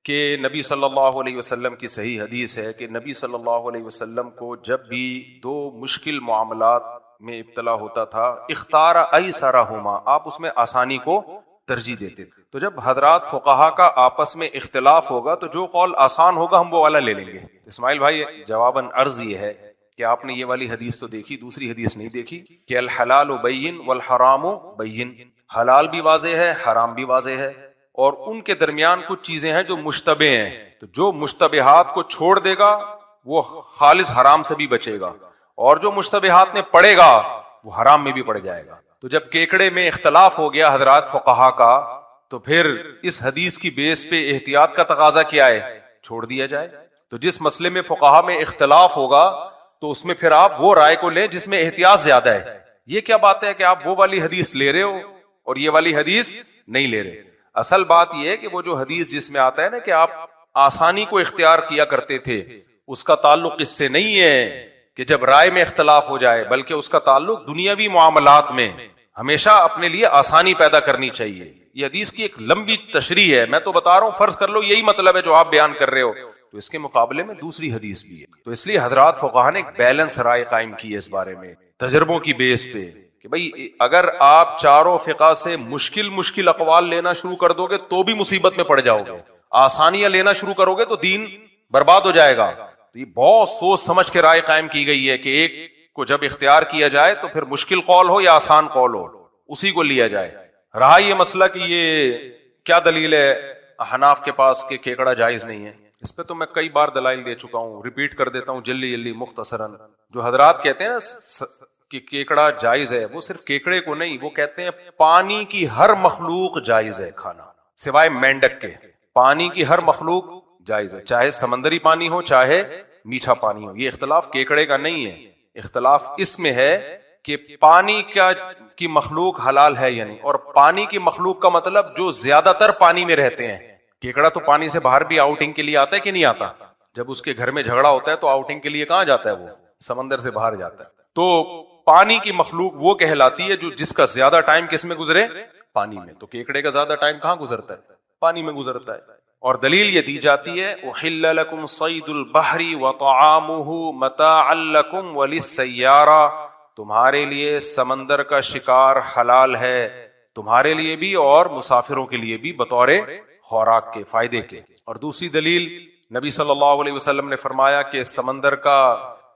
کہ نبی صلی اللہ علیہ وسلم کی صحیح حدیث ہے کہ نبی صلی اللہ علیہ وسلم کو جب بھی دو مشکل معاملات میں ابتلا ہوتا تھا اختار ایسرہما، آپ اس میں آسانی کو ترجیح دیتے تھے. تو جب حضرات فقہا کا آپس میں اختلاف ہوگا تو جو قول آسان ہوگا ہم وہ والا لے لیں گے. اسماعیل بھائی جواباً عرض یہ ہے کہ آپ نے یہ والی حدیث تو دیکھی، دوسری حدیث نہیں دیکھی کہ الحلال بین والحرام بین، حلال بھی واضح ہے حرام بھی واضح ہے، اور ان کے درمیان کچھ چیزیں ہیں جو مشتبہ ہیں. تو جو مشتبہات کو چھوڑ دے گا وہ خالص حرام سے بھی بچے گا، اور جو مشتبہات میں پڑے گا وہ حرام میں بھی پڑ جائے گا. تو جب کیکڑے میں اختلاف ہو گیا حضرات فقہا کا، تو پھر اس حدیث کی بیس پہ احتیاط کا تقاضا کیا ہے؟ چھوڑ دیا جائے. تو جس مسئلے میں فقہا میں اختلاف ہوگا تو اس میں پھر آپ وہ رائے کو لیں جس میں احتیاط زیادہ ہے. یہ کیا بات ہے کہ آپ وہ والی حدیث لے رہے ہو اور یہ والی حدیث نہیں لے رہے؟ اصل بات یہ ہے کہ وہ جو حدیث جس میں آتا ہے نا کہ آپ آسانی کو اختیار کیا کرتے تھے، اس کا تعلق اس سے نہیں ہے کہ جب رائے میں اختلاف ہو جائے، بلکہ اس کا تعلق دنیاوی معاملات میں ہمیشہ اپنے لیے آسانی پیدا کرنی چاہیے. یہ حدیث کی ایک لمبی تشریح ہے، میں تو بتا رہا ہوں فرض کر لو یہی مطلب ہے جو آپ بیان کر رہے ہو، تو اس کے مقابلے میں دوسری حدیث بھی ہے. تو اس لیے حضرات فقہا نے ایک بیلنس رائے قائم کی ہے اس بارے میں تجربوں کی بیس پہ کہ بھئی اگر آپ چاروں فقہ سے مشکل اقوال لینا شروع کر دو گے تو بھی مصیبت میں پڑ جاؤ گے، آسانیاں لینا شروع کرو گے تو دین برباد ہو جائے گا. تو یہ بہت سوچ سمجھ کے رائے قائم کی گئی ہے کہ ایک کو جب اختیار کیا جائے تو پھر مشکل قول ہو یا آسان قول ہو اسی کو لیا جائے. رہا یہ مسئلہ کہ یہ کیا دلیل ہے احناف کے پاس کہ کیکڑا جائز نہیں ہے، اس پہ تو میں کئی بار دلائل دے چکا ہوں، ریپیٹ کر دیتا ہوں جلدی مختصراً. جو حضرات کہتے ہیں نا کہ کیکڑا جائز ہے، وہ صرف کیکڑے کو نہیں، وہ کہتے ہیں پانی کی ہر مخلوق جائز ہے کھانا سوائے مینڈک کے. پانی کی ہر مخلوق جائز ہے، چاہے سمندری پانی ہو چاہے میٹھا پانی ہو. یہ اختلاف کیکڑے کا نہیں ہے، اختلاف اس میں ہے کہ پانی کی مخلوق حلال ہے یعنی، اور پانی کی مخلوق کا مطلب جو زیادہ تر پانی میں رہتے ہیں. کیکڑا تو پانی سے باہر بھی آؤٹنگ کے لیے آتا ہے کہ نہیں آتا؟ جب اس کے گھر میں جھگڑا ہوتا ہے تو آؤٹنگ کے لیے کہاں جاتا ہے؟ وہ سمندر سے باہر جاتا ہے. تو پانی کی مخلوق وہ کہلاتی ہے جو جس کا زیادہ ٹائم کس میں گزرے؟ پانی میں. تو کیکڑے کا زیادہ ٹائم کہاں گزرتا ہے؟ پانی میں گزرتا ہے. اور دلیل یہ دی جاتی ہے احل لکم صید البحر وطعامہ متاعا لکم وللسیارہ، تمہارے لیے سمندر کا شکار حلال ہے، تمہارے لیے بھی اور مسافروں کے لیے بھی بطور خوراک کے، فائدے کے. اور دوسری دلیل نبی صلی اللہ علیہ وسلم نے فرمایا کہ سمندر کا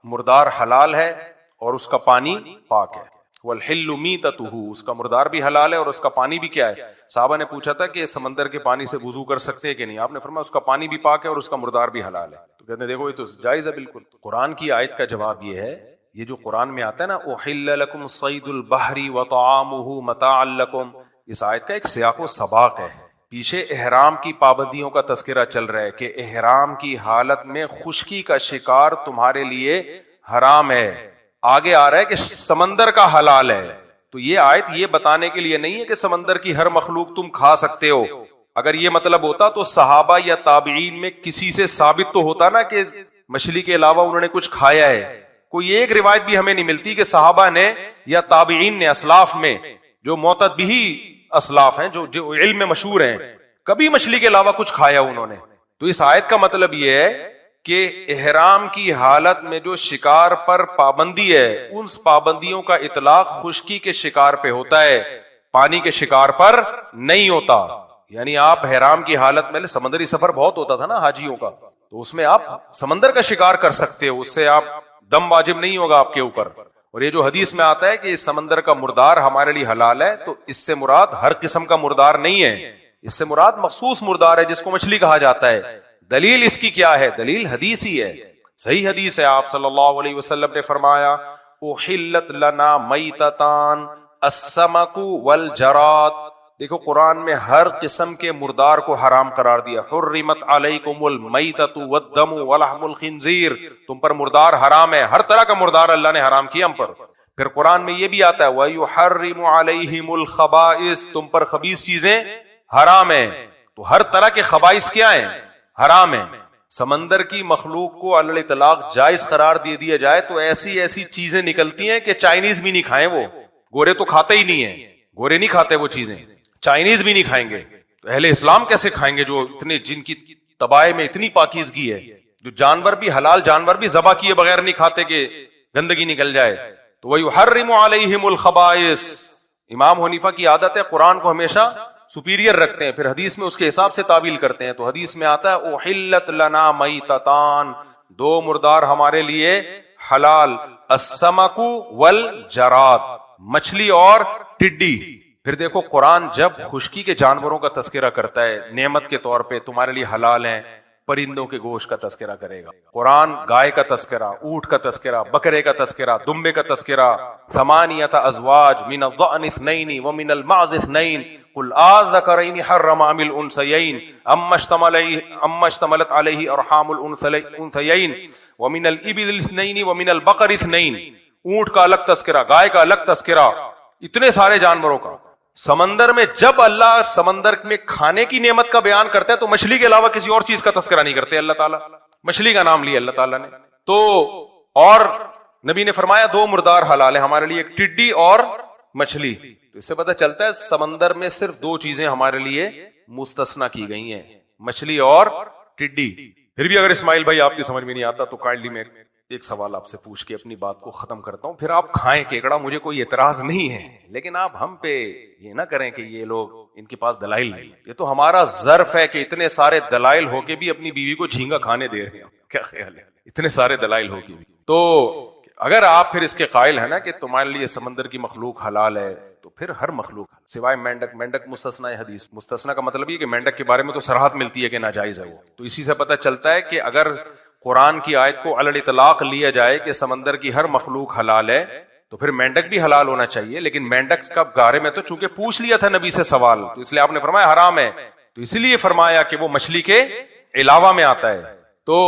مردار حلال ہے اور اس کا پانی پاک ہے. والحل میتتہ، اس کا مردار بھی حلال ہے اور اس کا پانی بھی کیا ہے؟ صحابہ نے پوچھا تھا کہ سمندر کے پانی سے وضو کر سکتے ہیں کہ نہیں؟ آپ نے فرمایا اس کا پانی بھی پاک ہے اور اس کا مردار بھی حلال ہے. تو کہتے ہیں دیکھو یہ تو جائز ہے بالکل. قرآن کی آیت کا جواب یہ ہے، یہ جو قرآن میں آتا ہے نا احل لکم صید البحر وطعامہ متاعا لکم، اس آیت کا ایک سیاق و سباق ہے. پیچھے احرام کی پابندیوں کا تذکرہ چل رہا ہے کہ احرام کی حالت میں خشکی کا شکار تمہارے لیے حرام ہے. آگے آ رہا ہے کہ سمندر کا حلال ہے. تو یہ آیت یہ بتانے کے لیے نہیں ہے کہ سمندر کی ہر مخلوق تم کھا سکتے ہو. اگر یہ مطلب ہوتا تو صحابہ یا تابعین میں کسی سے ثابت تو ہوتا نا کہ مچھلی کے علاوہ انہوں نے کچھ کھایا ہے. کوئی ایک روایت بھی ہمیں نہیں ملتی کہ صحابہ نے یا تابعین نے اسلاف میں جو معتدبی اسلاف ہیں جو علم میں مشہور ہیں کبھی مچھلی کے علاوہ کچھ کھایا انہوں نے. تو اس آیت کا مطلب یہ ہے کہ احرام کی حالت میں جو شکار پر پابندی ہے ان پابندیوں کا اطلاق خشکی کے شکار پہ ہوتا ہے، پانی کے شکار پر نہیں ہوتا. یعنی آپ احرام کی حالت میں سمندری سفر بہت ہوتا تھا نا حاجیوں کا، تو اس میں آپ سمندر کا شکار کر سکتے ہو، اس سے آپ دم واجب نہیں ہوگا آپ کے اوپر. اور یہ جو حدیث میں آتا ہے کہ اس سمندر کا مردار ہمارے لیے حلال ہے، تو اس سے مراد ہر قسم کا مردار نہیں ہے، اس سے مراد مخصوص مردار ہے جس کو مچھلی کہا جاتا ہے. دلیل اس کی کیا ہے؟ دلیل حدیث ہی ہے، صحیح حدیث ہے. آپ صلی اللہ علیہ وسلم نے فرمایا احلت لنا میتتان السمک والجراد. دیکھو قرآن میں ہر قسم کے مردار کو حرام قرار دیا. حرمت علیکم المیتۃ والدم ولحم الخنزیر، تم پر مردار حرام ہے، ہر طرح کا مردار اللہ نے حرام کیا ہم پر. پھر قرآن میں یہ بھی آتا ہے وَيُحَرِّمُ عَلَيْهِمُ الْخَبَائِث، تم پر خبیث چیزیں حرام ہیں. تو ہر طرح کے خبائث کیا ہیں؟ حرام ہیں. سمندر کی مخلوق کو اللہ اطلاق جائز قرار دے دیا جائے تو ایسی چیزیں نکلتی ہیں کہ چائنیز بھی نہیں کھائیں، وہ گورے تو کھاتے ہی نہیں ہیں، گورے نہیں کھاتے وہ چیزیں، چائنیز بھی نہیں کھائیں گے. تو اہل اسلام کیسے کھائیں گے جو اتنے جن کی طبائع میں اتنی پاکیزگی ہے، جو جانور بھی حلال جانور بھی ذبح کیے بغیر نہیں کھاتے کہ گندگی نکل جائے. تو وَيُحَرِّمُ عَلَيْهِمُ الْخَبَائِثَ. امام حنیفہ کی عادت ہے قرآن کو ہمیشہ سپیریئر رکھتے ہیں، پھر حدیث میں اس کے حساب سے تعویل کرتے ہیں. تو حدیث میں آتا ہے احلت لنا میتتان، دو مردار ہمارے لیے حلال، السمک والجراد، مچھلی اور ٹڈی. پھر دیکھو قرآن جب خشکی کے جانوروں کا تذکرہ کرتا ہے نعمت کے طور پہ تمہارے لیے حلال ہیں، پرندوں کے گوشت کا تذکرہ کرے گا قرآن، گائے کا تذکرہ، اونٹ کا تذکرہ، بکرے کا تذکرہ، دمبے کا تذکرہ. ثمانیۃ ازواج من الضأن اثنین ومن المعز اثنین قل آذکرین حرم ام الانثیین اما اشتملت علیہ ارحام الانثیین ومن الابل اثنین ومن البقر اثنین. اونٹ کا الگ تذکرہ، گائے کا الگ تذکرہ، اتنے سارے جانوروں کا. سمندر میں جب اللہ سمندر میں کھانے کی نعمت کا بیان کرتا ہے تو مچھلی کے علاوہ کسی اور چیز کا تذکرہ نہیں کرتے اللہ تعالیٰ، مچھلی کا نام لیا اللہ تعالیٰ نے. تو اور نبی نے فرمایا دو مردار حلال ہے ہمارے لیے، ایک ٹڈی اور مچھلی. تو اس سے پتہ چلتا ہے سمندر میں صرف دو چیزیں ہمارے لیے مستثنا کی گئی ہیں، مچھلی اور ٹڈی. پھر بھی اگر اسماعیل بھائی آپ کی سمجھ میں نہیں آتا تو کائنڈلی میں ایک سوال آپ سے پوچھ کے اپنی بات کو ختم کرتا ہوں. پھر آپ کھائیں کیکڑا، مجھے کوئی اعتراض نہیں ہے، لیکن آپ ہم پہ یہ نہ کریں کہ یہ لوگ ان کے پاس دلائل نہیں. یہ تو ہمارا ظرف ہے کہ اتنے سارے دلائل ہو کے بھی اپنی بیوی کو جھینگا کھانے دے رہے ہیں. کیا خیال ہے؟ اتنے سارے دلائل ہو کے بھی. تو اگر آپ پھر اس کے قائل ہیں نا کہ تمہارے لیے سمندر کی مخلوق حلال ہے، تو پھر ہر مخلوق سوائے مینڈک، مینڈک مستثنا ہے. حدیث مستثنا کا مطلب یہ کہ مینڈک کے بارے میں تو صراحت ملتی ہے کہ ناجائز ہے وہ. تو اسی سے پتہ چلتا ہے کہ اگر قرآن کی آیت کو علی الاطلاق لیا جائے کہ سمندر کی ہر مخلوق حلال ہے تو پھر مینڈک بھی حلال ہونا چاہیے. لیکن مینڈک کا بارے میں تو چونکہ پوچھ لیا تھا نبی سے سوال، تو اس لیے آپ نے فرمایا حرام ہے، تو اسی لیے فرمایا کہ وہ مچھلی کے علاوہ میں آتا ہے. تو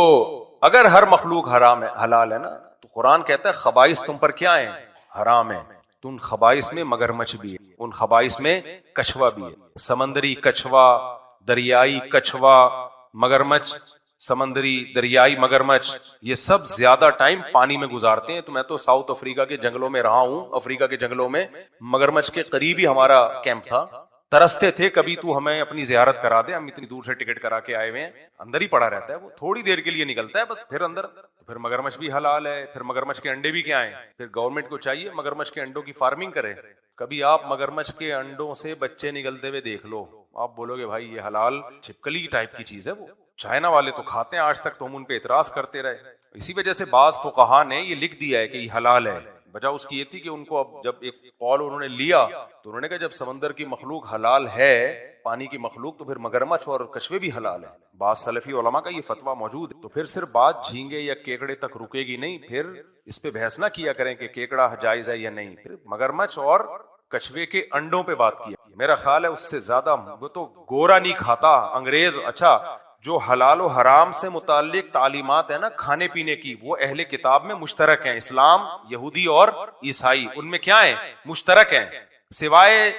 اگر ہر مخلوق حرام ہے حلال ہے نا، تو قرآن کہتا ہے خبائث تم پر کیا ہیں؟ حرام ہے. تو ان خبائث میں مگرمچھ بھی ہے، ان خبائث میں کچھوا بھی ہے. سمندری کچھوا، دریائی کچھوا، مگرمچھ، سمندری دریائی مگرمچھ، یہ سب زیادہ ٹائم پانی میں گزارتے ہیں. تو میں تو ساؤتھ افریقہ کے جنگلوں میں رہا ہوں، افریقہ کے جنگلوں میں مگرمچھ کے قریب ہی ہمارا کیمپ تھا. ترستے تھے کبھی تو ہمیں اپنی زیارت کرا دے، ہم اتنی دور سے ٹکٹ کرا کے آئے ہوئے ہیں. اندر ہی پڑا رہتا ہے وہ، تھوڑی دیر کے لیے نکلتا ہے بس، پھر اندر. تو پھر مگرمچھ بھی حلال ہے. پھر مگرمچھ کے انڈے بھی کیا ہیں؟ پھر گورنمنٹ کو چاہیے مگرمچھ کے انڈوں کی فارمنگ کرے. کبھی آپ مگرمچھ کے انڈوں سے بچے نکلتے ہوئے دیکھ لو، آپ بولو گے بھائی یہ حلال چھپکلی ٹائپ کی چیز ہے. وہ چائنا والے تو کھاتے ہیں، آج تک تو ہم ان پہ اعتراض کرتے رہے. اسی وجہ سے بعض فقہا نے یہ لکھ دیا ہے کہ یہ حلال ہے. وجہ اس کی یہ تھی کہ ان کو اب جب ایک قول انہوں نے لیا تو انہوں نے کہا جب سمندر کی مخلوق حلال ہے، پانی کی مخلوق، تو پھر مگرمچھ اور کچھوے بھی حلال ہیں. بعض سلفی علماء کا یہ فتویٰ موجود ہے. تو پھر صرف بات جھینگے یا کیکڑے تک رکے گی نہیں، پھر اس پہ بحث نہ کیا کریں کہ کیکڑا جائز ہے یا نہیں. پھر مگرمچھ اور کچھوے کے انڈوں پہ بات کیا. میرا خیال ہے اس سے زیادہ وہ تو گورا نہیں کھاتا انگریز. اچھا، جو حلال و حرام سے متعلق تعلیمات ہیں نا کھانے پینے کی، وہ اہل کتاب میں مشترک ہیں. اسلام، یہودی اور عیسائی، ان میں کیا ہیں؟ مشترک ہیں، سوائے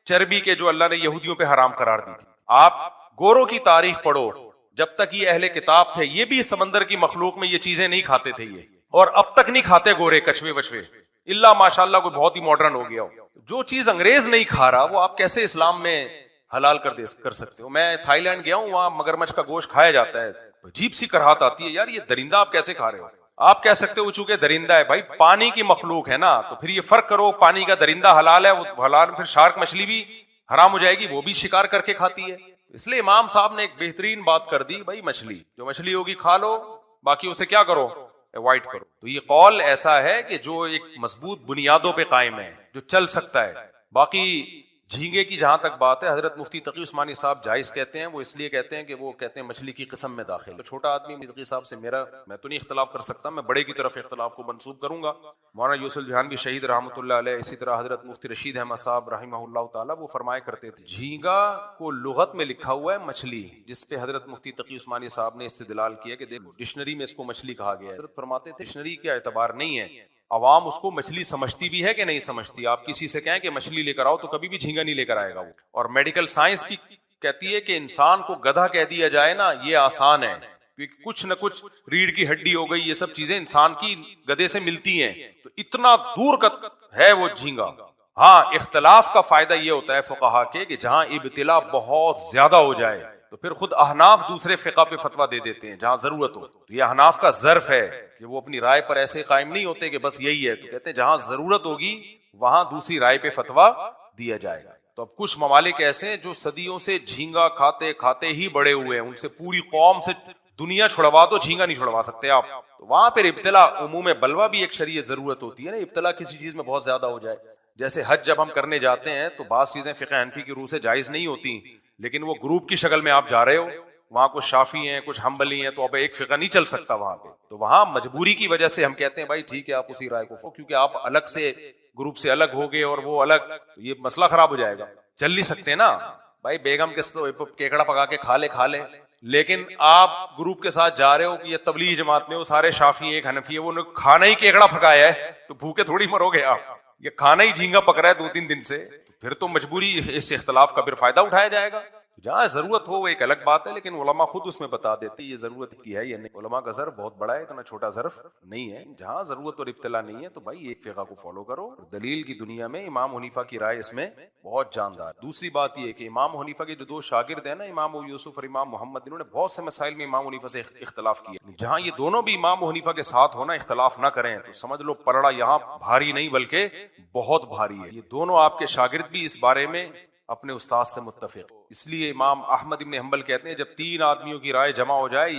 چربی کے جو اللہ نے یہودیوں پہ حرام قرار دی تھی. آپ گوروں کی تاریخ پڑھو، جب تک یہ اہل کتاب تھے یہ بھی سمندر کی مخلوق میں یہ چیزیں نہیں کھاتے تھے یہ، اور اب تک نہیں کھاتے گورے کچھوے وچھوے، اللہ ماشاءاللہ کوئی بہت ہی ماڈرن ہو گیا ہو. جو چیز انگریز نہیں کھا رہا وہ آپ کیسے اسلام میں حلال کر سکتے ہو؟ میں تھائی لینڈ گیا ہوں، وہاں مگرمچھ کا گوشت کھایا جاتا ہے. عجیب سی کراہت آتی ہے، یار یہ درندہ آپ کیسے کھا رہے ہو؟ آپ کہہ سکتے ہو چونکہ درندہ ہے، بھائی پانی کی مخلوق ہے نا، تو پھر یہ فرق کرو، پانی کا درندہ حلال ہے وہ حلال، پھر شارک مچھلی بھی حرام ہو جائے گی، وہ بھی شکار کر کے کھاتی ہے. اس لیے امام صاحب نے ایک بہترین بات کر دی، بھائی مچھلی جو مچھلی ہوگی کھا لو، باقی اسے کیا کرو؟ اوائڈ کرو. تو یہ قول ایسا ہے کہ جو ایک مضبوط بنیادوں پہ قائم ہے، جو چل سکتا ہے. باقی جھینگے کی جہاں تک بات ہے، حضرت مفتی تقی عثمانی صاحب جائز کہتے ہیں. وہ اس لیے کہتے ہیں کہ وہ کہتے ہیں مچھلی کی قسم میں داخل. تو چھوٹا آدمی تقی صاحب سے میں تو نہیں اختلاف کر سکتا، میں بڑے کی طرف اختلاف کو منسوب کروں گا. مولانا یوسف جہان بھی شہید رحمۃ اللہ علیہ، اسی طرح حضرت مفتی رشید احمد صاحب رحمہ اللہ تعالیٰ، وہ فرمایا کرتے تھے جھینگا کو لغت میں لکھا ہوا ہے مچھلی، جس پہ حضرت مفتی تقی عثمانی صاحب نے استدلال کیا کہ ڈکشنری میں اس کو مچھلی کہا گیا ہے. حضرت فرماتے تھے ڈکشنری کا اعتبار نہیں ہے، عوام اس کو مچھلی سمجھتی بھی ہے کہ نہیں سمجھتی. آپ کسی سے کہیں کہ مچھلی لے کر آؤ تو کبھی بھی جھینگا نہیں لے کر آئے گا وہ. اور میڈیکل سائنس بھی کہتی ہے کہ انسان کو گدھا کہہ دیا جائے نا یہ آسان ہے، کیونکہ کچھ نہ کچھ ریڑھ کی ہڈی ہو گئی، یہ سب چیزیں انسان کی گدھے سے ملتی ہیں، تو اتنا دور کا ہے وہ جھینگا. ہاں اختلاف کا فائدہ یہ ہوتا ہے فقہا کے کہ جہاں ابتلا بہت زیادہ ہو جائے تو پھر خود احناف دوسرے فقہ پہ فتویٰ دے دیتے ہیں جہاں ضرورت ہو. تو یہ احناف کا ظرف ہے کہ وہ اپنی رائے پر ایسے قائم نہیں ہوتے کہ بس یہی ہے, تو کہتے ہیں جہاں ضرورت ہوگی وہاں دوسری رائے پہ فتویٰ دیا جائے گا. تو اب کچھ ممالک ایسے ہیں جو صدیوں سے جھینگا کھاتے کھاتے ہی بڑے ہوئے ہیں, ان سے پوری قوم سے دنیا چھڑوا دو, جھینگا نہیں چھڑوا سکتے آپ. تو وہاں پھر ابتلا عموم بلوا بھی ایک شرعی ضرورت ہوتی ہے نا, ابتلا کسی چیز میں بہت زیادہ ہو جائے. جیسے حج جب ہم کرنے جاتے ہیں تو بعض چیزیں فقہ حنفی کی روح سے جائز نہیں ہوتی, لیکن وہ گروپ کی شکل میں آپ جا رہے ہو, وہاں کچھ شافی ہیں کچھ حنبلی ہیں, تو اب ایک فقہ نہیں چل سکتا وہاں پہ. تو وہاں مجبوری کی وجہ سے ہم کہتے ہیں بھائی ٹھیک ہے آپ اسی رائے کو, کیونکہ آپ الگ سے گروپ سے الگ ہو گئے اور وہ الگ, تو یہ مسئلہ خراب ہو جائے گا. چل نہیں سکتے نا بھائی, بیگم کے کیکڑا پکا کے کھا لے, لیکن آپ گروپ کے ساتھ جا رہے ہو کہ یہ تبلیغ جماعت میں وہ سارے شافی ایک حنفی ہے, وہ کھانا ہی کیکڑا پکایا ہے, تو بھوکے تھوڑی مرو گے آپ. یہ کھانا ہی جھینگا پک رہا ہے 2-3 دن سے, پھر تو مجبوری اس اختلاف کا پھر فائدہ اٹھایا جائے گا. جہاں ضرورت ہو وہ ایک الگ بات ہے, لیکن علماء خود اس میں بتا دیتے یہ ضرورت کی ہے یا نہیں. علماء کا ظرف بہت بڑا ہے, اتنا چھوٹا ظرف نہیں ہے. جہاں ضرورت اور ابتلا نہیں ہے تو بھائی ایک فقہ کو فالو کرو. دلیل کی دنیا میں امام حنیفہ کی رائے اس میں بہت جاندار. دوسری بات یہ کہ امام حنیفہ کے جو 2 شاگرد ہیں نا, امام ابو یوسف اور امام محمد, انہوں نے بہت سے مسائل میں امام حنیفہ سے اختلاف کیا. جہاں یہ دونوں بھی امام حنیفہ کے ساتھ ہونا, اختلاف نہ کریں, تو سمجھ لو پلڑا یہاں بھاری نہیں بلکہ بہت بھاری ہے. یہ دونوں آپ کے شاگرد بھی اس بارے میں اپنے استاد سے متفق. اس لیے امام احمد بن حنبل کہتے ہیں جب 3 آدمیوں کی رائے جمع ہو جائے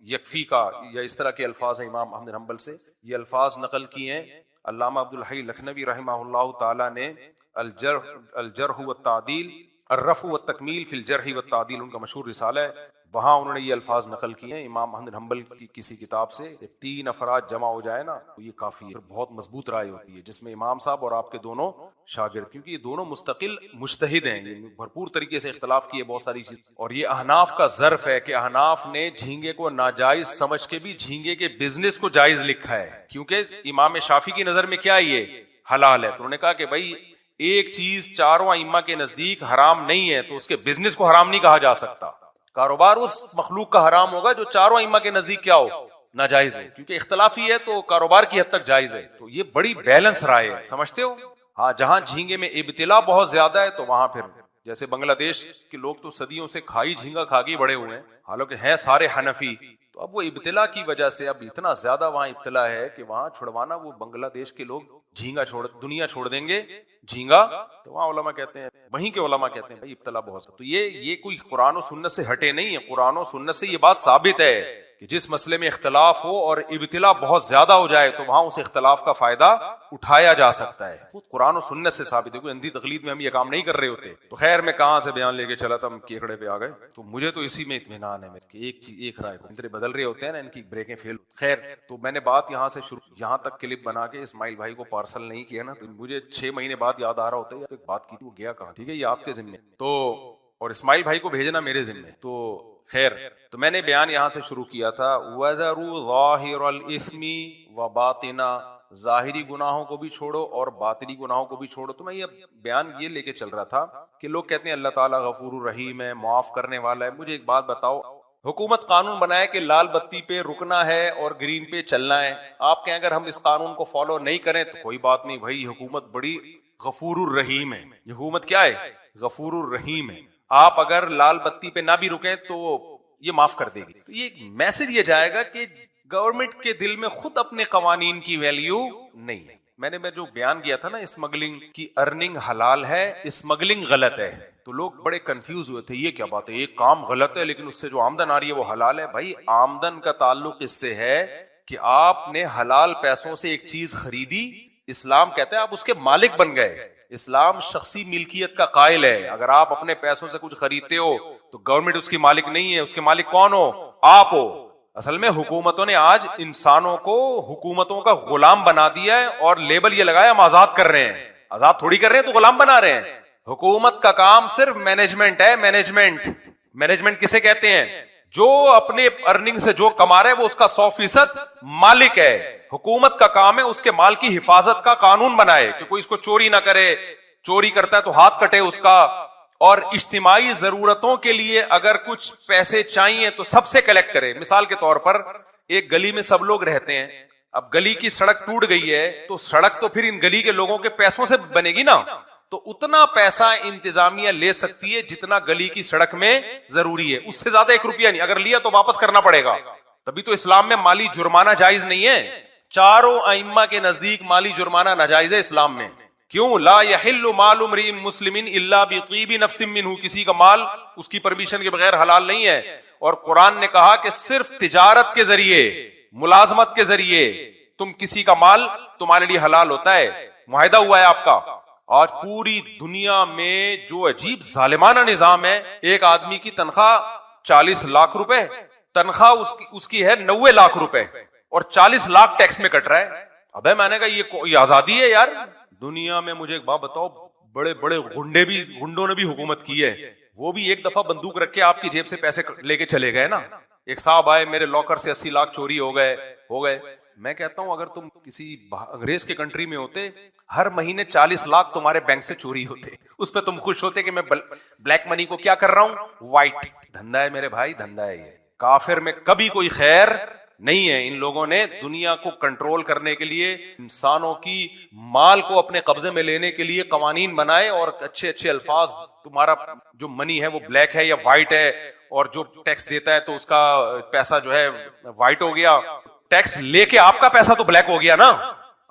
یکفی کا, یا اس طرح کے الفاظ ہیں امام احمد بن حنبل سے. یہ الفاظ نقل کیے ہیں علامہ عبد الحی لکھنوی رحمہ اللہ تعالی نے الجرح والتعدیل, الرفع والتکمیل فی الجرح والتعدیل, ان کا مشہور رسالہ ہے, وہاں انہوں نے یہ الفاظ نقل کیے ہیں امام احمد بن حنبل کی کسی کتاب سے. 3 افراد جمع ہو جائے نا تو یہ کافی ہے, بہت مضبوط رائے ہوتی ہے جس میں امام صاحب اور آپ کے دونوں شاگرد, کیونکہ یہ دونوں مستقل مجتہد ہیں, یہ بھرپور طریقے سے اختلاف کیے بہت ساری چیز. اور یہ احناف کا ظرف ہے کہ احناف نے جھینگے کو ناجائز سمجھ کے بھی جھینگے کے بزنس کو جائز لکھا ہے, کیونکہ امام شافعی کی نظر میں کیا یہ حلال ہے. تو انہوں نے کہا کہ بھائی ایک چیز چاروں ائمہ کے نزدیک حرام نہیں ہے تو اس کے بزنس کو حرام نہیں کہا جا سکتا. کاروبار اس مخلوق کا حرام ہوگا جو چاروں ائمہ کے نزدیک کیا ہو, ناجائز ہو, کیونکہ اختلافی ہے تو کاروبار کی حد تک جائز ہے. تو یہ بڑی بیلنس رائے ہے, سمجھتے ہو. ہاں جہاں جھینگے میں ابتلا بہت زیادہ ہے تو وہاں پھر جیسے بنگلہ دیش کے لوگ تو صدیوں سے کھائی جھینگا کھا کے بڑے ہوئے ہیں, حالانکہ ہیں سارے حنفی, تو اب وہ ابتلا کی وجہ سے اب اتنا زیادہ وہاں ابتلا ہے کہ وہاں چھڑوانا, وہ بنگلہ دیش کے لوگ جھینگا دنیا چھوڑ دیں گے جھینگا, تو وہاں علماء کہتے ہیں, وہیں کے علماء کہتے ہیں بھائی ابتلا بہت. تو یہ کوئی قرآن و سنت سے ہٹے نہیں ہے, قرآن و سنت سے یہ بات ثابت ہے کہ جس مسئلے میں اختلاف ہو اور ابتلا بہت زیادہ ہو جائے تو وہاں اس اختلاف کا فائدہ اٹھایا جا سکتا ہے. قرآن و سنت سے ثابت ہے, کوئی اندھی تقلید میں ہم یہ کام نہیں کر رہے ہوتے. تو خیر میں کہاں سے بیان لے کے چلا تھا, ہم کیکڑے پہ آ گئے. تو مجھے تو اسی میں اطمینان ہے کہ ایک رائے کو اتنے بدل رہے ہوتے ہیں نا, ان کی بریکیں فیل. خیر تو میں نے بات یہاں سے شروع, یہاں تک کلپ بنا کے اسماعیل بھائی کو پارسل نہیں کیا نا, تو مجھے 6 مہینے بعد یاد آ رہا ہوتا ہے ایک بات کی تھی, وہ گیا کہاں. ٹھیک ہے یہ آپ کے ذمے, تو اور اسماعیل بھائی کو بھیجنا میرے ذمے. تو خیر تو میں نے بیان یہاں سے شروع کیا تھا, وَذَرُوا ظَاهِرَ الْإِثْمِ وَبَاطِنَ, ظاہری گناہوں کو بھی چھوڑو اور باطنی گناہوں کو بھی چھوڑو. تو میں یہ بیان یہ لے کے چل رہا تھا کہ لوگ کہتے ہیں اللہ تعالیٰ غفور الرحیم ہے, معاف کرنے والا ہے. مجھے ایک بات بتاؤ, حکومت قانون بنائے کہ لال بتی پہ رکنا ہے اور گرین پہ چلنا ہے, آپ کہیں اگر ہم اس قانون کو فالو نہیں کریں تو کوئی بات نہیں بھائی, حکومت بڑی غفور الرحیم ہے. حکومت کیا ہے, غفور الرحیم ہے. آپ اگر لال بتی پہ نہ بھی رکیں تو یہ معاف کر دے گی. تو یہ میسج یہ جائے گا کہ گورنمنٹ کے دل میں خود اپنے قوانین کی ویلیو نہیں ہے. میں جو بیان کیا تھا نا, اسمگلنگ کی ارننگ حلال ہے, اسمگلنگ غلط ہے, تو لوگ بڑے کنفیوز ہوئے تھے, یہ کیا بات ہے, ایک کام غلط ہے لیکن اس سے جو آمدن آ رہی ہے وہ حلال ہے. بھائی آمدن کا تعلق اس سے ہے کہ آپ نے حلال پیسوں سے ایک چیز خریدی, اسلام کہتا ہے آپ اس کے مالک بن گئے. اسلام شخصی ملکیت کا قائل ہے. اگر آپ اپنے پیسوں سے کچھ خریدتے ہو تو گورنمنٹ اس کی مالک نہیں ہے, اس کے مالک کون ہو, آپ ہو. اصل میں حکومتوں نے آج انسانوں کو حکومتوں کا غلام بنا دیا ہے اور لیبل یہ لگایا ہم آزاد کر رہے ہیں. آزاد تھوڑی کر رہے ہیں, تو غلام بنا رہے ہیں. حکومت کا کام صرف مینجمنٹ ہے. مینجمنٹ کسے کہتے ہیں, جو اپنے ارننگ سے جو کما رہے وہ اس کا 100% مالک ہے. حکومت کا کام ہے اس کے مال کی حفاظت کا قانون بنائے کہ کوئی اس کو چوری نہ کرے, چوری کرتا ہے تو ہاتھ کٹے اس کا. اور اجتماعی ضرورتوں کے لیے اگر کچھ پیسے چاہیے تو سب سے کلیکٹ کرے. مثال کے طور پر ایک گلی میں سب لوگ رہتے ہیں, اب گلی کی سڑک ٹوٹ گئی ہے تو سڑک تو پھر ان گلی کے لوگوں کے پیسوں سے بنے گی نا. تو اتنا پیسہ انتظامیہ لے سکتی ہے جتنا گلی کی سڑک میں ضروری ہے، اس سے زیادہ 1 روپیہ نہیں. اگر لیا تو واپس کرنا پڑے گا. تبھی تو اسلام میں مالی جرمانہ جائز نہیں ہے. چاروں ائمہ کے نزدیک مالی جرمانہ ناجائز ہے اسلام میں. کیوں؟ لا یحل مال امرئ مسلم الا بطیب نفس منہ، کسی کا مال اس کی پرمیشن کے بغیر حلال نہیں ہے. اور قرآن نے کہا کہ صرف تجارت کے ذریعے، ملازمت کے ذریعے تم کسی کا مال تمہارے لیے حلال ہوتا ہے، معاہدہ ہوا ہے آپ کا. آج پوری دنیا میں جو عجیب ظالمانہ نظام ہے، ایک آدمی کی تنخواہ 40 لاکھ روپے، تنخواہ اس کی ہے 90 لاکھ روپے، اور 40 لاکھ ٹیکس میں کٹ رہا ہے. ابے میں نے کہا یہ آزادی ہے یار. دنیا میں مجھے ایک بات بتاؤ، بڑے بڑے گنڈوں نے بھی حکومت کی ہے، وہ بھی ایک دفعہ بندوق رکھ کے آپ کی جیب سے پیسے لے کے چلے گئے نا. ایک صاحب آئے، میرے لاکر سے 80 لاکھ چوری ہو گئے. میں کہتا ہوں اگر تم کسی انگریز کے کنٹری میں ہوتے، ہر مہینے 40 لاکھ تمہارے بینک سے چوری ہوتے، اس پہ تم خوش ہوتے کہ میں بلیک منی کو کیا کر رہا ہوں، وائٹ دھندا ہے میرے بھائی، دھندا ہے یہ. کافر میں کبھی کوئی خیر نہیں ہے. ان لوگوں نے دنیا کو کنٹرول کرنے کے لیے، انسانوں کی مال کو اپنے قبضے میں لینے کے لیے قوانین بنائے، اور اچھے اچھے الفاظ، تمہارا جو منی ہے وہ بلیک ہے یا وائٹ ہے، اور جو ٹیکس دیتا ہے تو اس کا پیسہ جو ہے وائٹ ہو گیا. ٹیکس لے کے آپ کا پیسہ تو بلیک ہو گیا نا.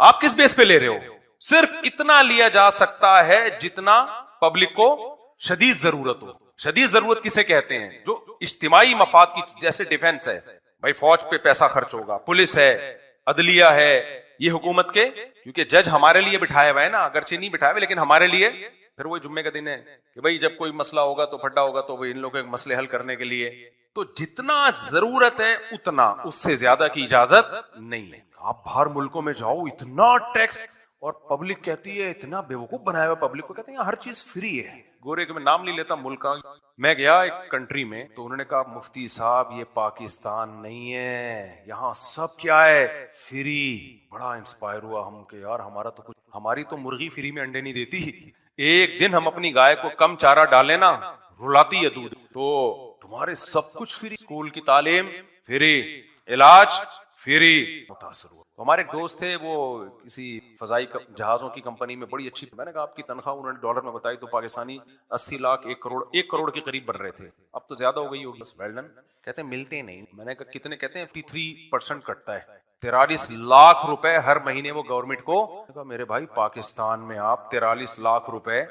آپ کس بیس پہ لے رہے ہو؟ صرف اتنا لیا جا سکتا ہے جتنا پبلک کو شدید ضرورت ہو. شدید ضرورت کسے کہتے ہیں؟ جو اجتماعی مفاد کی، جیسے ڈیفنس ہے، بھائی فوج پہ پیسہ خرچ ہوگا، پولیس ہے، عدلیہ ہے، یہ حکومت کے، کیونکہ جج ہمارے لیے بٹھایا ہوا ہے نا، اگرچہ نہیں بٹھایا ہوا لیکن ہمارے لیے. پھر وہ جمعے کا دن ہے کہ بھائی جب کوئی مسئلہ ہوگا تو پھڈا ہوگا تو ان لوگوں کے مسئلے حل کرنے کے لیے. تو جتنا ضرورت ہے اتنا، اس سے زیادہ کی اجازت نہیں ہے. آپ باہر ملکوں میں جاؤ، اتنا ٹیکس، اور پبلک کہتی ہے، اتنا بیوقوف بنایا ہوا پبلک کو، کہتے ہیں ہر چیز فری ہے. گورے کے میں نام نہیں لیتا ملک کا. میں گیا ایک کنٹری میں تو انہوں نے کہا مفتی صاحب یہ پاکستان نہیں ہے، یہاں سب کیا ہے، فری. بڑا انسپائر ہوا ہم کہ یار ہمارا تو کچھ، ہماری تو مرغی فری میں انڈے نہیں دیتی. ایک دن ہم اپنی گائے کو کم چارہ ڈالیں نا، رلاتی ہے دودھ. تو تمہارے سب کچھ فری، اسکول کی تعلیم فری، علاج فری. متاثر ہوا. ہمارے ایک دوست تھے، وہ کسی فضائی جہازوں کی کمپنی میں بڑی اچھی، میں نے کہا آپ کی تنخواہ، انہوں نے ڈالر میں بتائی تو پاکستانی 80 لاکھ، 1 کروڑ کے قریب بن رہے تھے. اب تو زیادہ ہو گئی ہوگی. ویلڈن کہتے ہیں ملتے نہیں. میں نے کہا کتنے؟ کہتے ہیں 53% کٹتا ہے. 43 لاکھ روپے ہر مہینے وہ گورنمنٹ کو. میرے بھائی پاکستان میں آپ 43 لاکھ روپے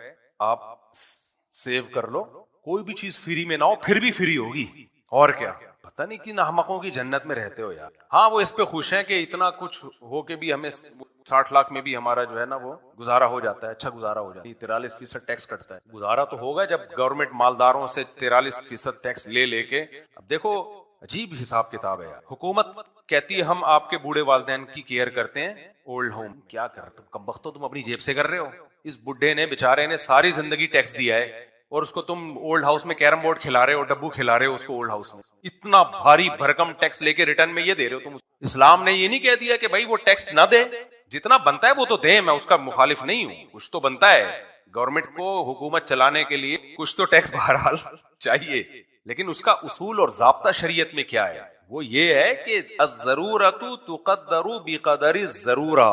آپ سیو کر لو، کوئی بھی چیز فری میں نہ ہو پھر بھی فری ہوگی. اور کیا، پتہ نہیں کن احمقوں کی جنت میں رہتے ہو یار. ہاں وہ اس پہ خوش ہیں کہ اتنا کچھ ہو کے بھی ہمیں 60 لاکھ میں بھی ہمارا جو ہے نا وہ گزارا ہو جاتا ہے، اچھا گزارا ہو جاتا ہے. 43% ٹیکس کٹتا ہے. گزارا تو ہوگا جب گورنمنٹ مالداروں سے 43% ٹیکس لے کے. اب دیکھو عجیب حساب کتاب ہے یار. حکومت کہتی ہے ہم آپ کے بوڑھے والدین کی کیئر کرتے ہیں، اولڈ ہوم. کیا کر تم کمبختو، تم اپنی جیب سے کر رہے ہو. اس بڈھے نے بیچارے نے ساری زندگی ٹیکس دیا ہے، اور اس کو تم اولڈ ہاؤس میں کیرم بورڈ کھلا رہے ہو، ڈبو کھلا رہے ہو اس کو اولڈ ہاؤس میں. اتنا بھاری بھرکم ٹیکس لے کے ریٹرن میں یہ دے رہے ہو تم. اسلام نے یہ نہیں کہہ دیا کہ بھائی وہ ٹیکس نہ دے، جتنا بنتا ہے وہ تو دیں، میں اس کا مخالف نہیں ہوں. کچھ تو بنتا ہے گورنمنٹ کو حکومت چلانے کے لیے، کچھ تو ٹیکس بہرحال چاہیے. لیکن اس کا اصول اور ضابطہ شریعت میں کیا ہے؟ وہ یہ ہے کہ الضرورۃ تقدر بقدر الضرورہ.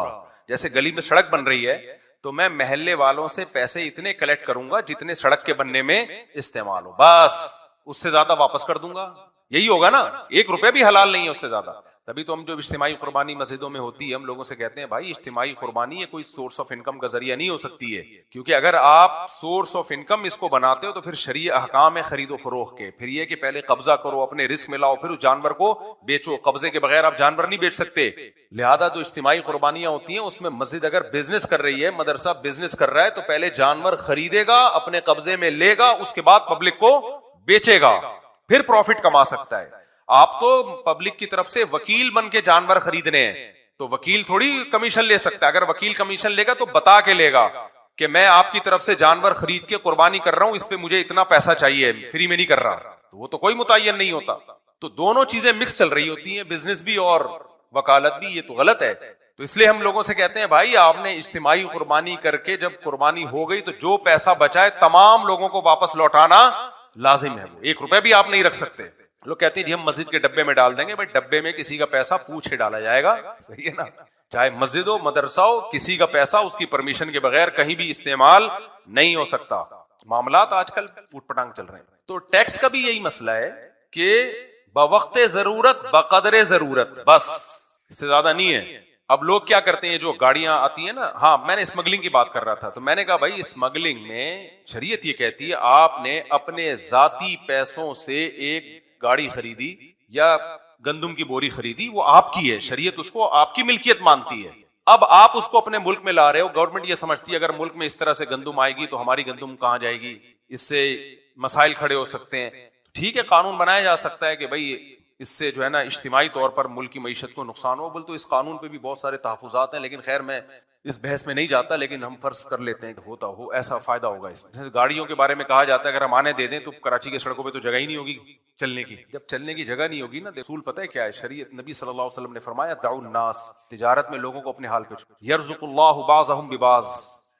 جیسے گلی میں سڑک بن رہی ہے تو میں محلے والوں سے پیسے اتنے کلیکٹ کروں گا جتنے سڑک کے بننے میں استعمال ہو، بس اس سے زیادہ واپس کر دوں گا. یہی ہوگا نا. 1 روپے بھی حلال نہیں ہے اس سے زیادہ. تبھی تو ہم جو اجتماعی قربانی مسجدوں میں ہوتی ہے، ہم لوگوں سے کہتے ہیں بھائی اجتماعی قربانی یہ کوئی سورس آف انکم کا ذریعہ نہیں ہو سکتی ہے، کیونکہ اگر آپ سورس آف انکم اس کو بناتے ہو تو پھر شرعی احکام ہے خرید و فروخت کے. پھر یہ کہ پہلے قبضہ کرو، اپنے رزق میں لاؤ، پھر اس جانور کو بیچو. قبضے کے بغیر آپ جانور نہیں بیچ سکتے. لہذا جو اجتماعی قربانیاں ہوتی ہیں اس میں مسجد اگر بزنس کر رہی ہے، مدرسہ بزنس کر رہا ہے، تو پہلے جانور خریدے گا، اپنے قبضے میں لے گا، اس کے بعد پبلک کو بیچے گا، پھر پروفٹ کما سکتا ہے. آپ تو پبلک کی طرف سے وکیل بن کے جانور خریدنے ہیں، تو وکیل تھوڑی کمیشن لے سکتا ہے. اگر وکیل کمیشن لے گا تو بتا کے لے گا کہ میں آپ کی طرف سے جانور خرید کے قربانی کر رہا ہوں، اس پہ مجھے اتنا پیسہ چاہیے، فری میں نہیں کر رہا. تو وہ تو کوئی متعین نہیں ہوتا. تو دونوں چیزیں مکس چل رہی ہوتی ہیں، بزنس بھی اور وکالت بھی. یہ تو غلط ہے. تو اس لیے ہم لوگوں سے کہتے ہیں بھائی آپ نے اجتماعی قربانی کر کے جب قربانی ہو گئی تو جو پیسہ بچائے تمام لوگوں کو واپس لوٹانا لازم ہے. 1 روپے بھی آپ نہیں رکھ سکتے. لوگ کہتے ہیں جی ہم مسجد کے ڈبے میں ڈال دیں گے. بھائی ڈبے میں کسی کا پیسہ پوچھے ڈالا جائے گا, صحیح ہے نا, چاہے مسجد ہو مدرسہ ہو, کسی کا پیسہ اس کی پرمیشن کے بغیر کہیں بھی استعمال نہیں ہو سکتا. معاملات آج کل اوٹ پٹانگ چل رہے ہیں. تو ٹیکس کا بھی یہی مسئلہ ہے کہ بوقت ضرورت بقدر ضرورت, بس اس سے زیادہ نہیں ہے. اب لوگ کیا کرتے ہیں, جو گاڑیاں آتی ہیں نا, ہاں میں نے اسمگلنگ کی بات کر رہا تھا, تو میں نے کہا بھائی اسمگلنگ میں شریعت یہ کہتی ہے آپ نے اپنے ذاتی پیسوں سے ایک گاڑی خریدی یا گندم کی بوری خریدی, وہ آپ کی ہے, شریعت اس کو آپ کی ملکیت مانتی ہے. اب آپ اس کو اپنے ملک میں لا رہے ہو, گورنمنٹ یہ سمجھتی ہے اگر ملک میں اس طرح سے گندم آئے گی تو ہماری گندم کہاں جائے گی, اس سے مسائل کھڑے ہو سکتے ہیں. ٹھیک ہے, قانون بنایا جا سکتا ہے کہ بھائی اس سے جو ہے نا اجتماعی طور پر ملک کی معیشت کو نقصان ہو, بول تو اس قانون پہ بھی بہت سارے تحفظات ہیں, لیکن خیر میں اس بحث میں نہیں جاتا, لیکن ہم فرض کر لیتے ہیں کہ ہوتا ہو ایسا فائدہ ہوگا اس میں. گاڑیوں کے بارے میں کہا جاتا ہے اگر ہم آنے دے دیں تو کراچی کے سڑکوں پہ تو جگہ ہی نہیں ہوگی چلنے کی. جب چلنے کی جگہ نہیں ہوگی نا, اصول پتہ ہے کیا ہے, شریعت نبی صلی اللہ علیہ وسلم نے فرمایا دعوا الناس, تجارت میں لوگوں کو اپنے حال پہ چھوڑو, یرزق اللہ بعضهم ببعض,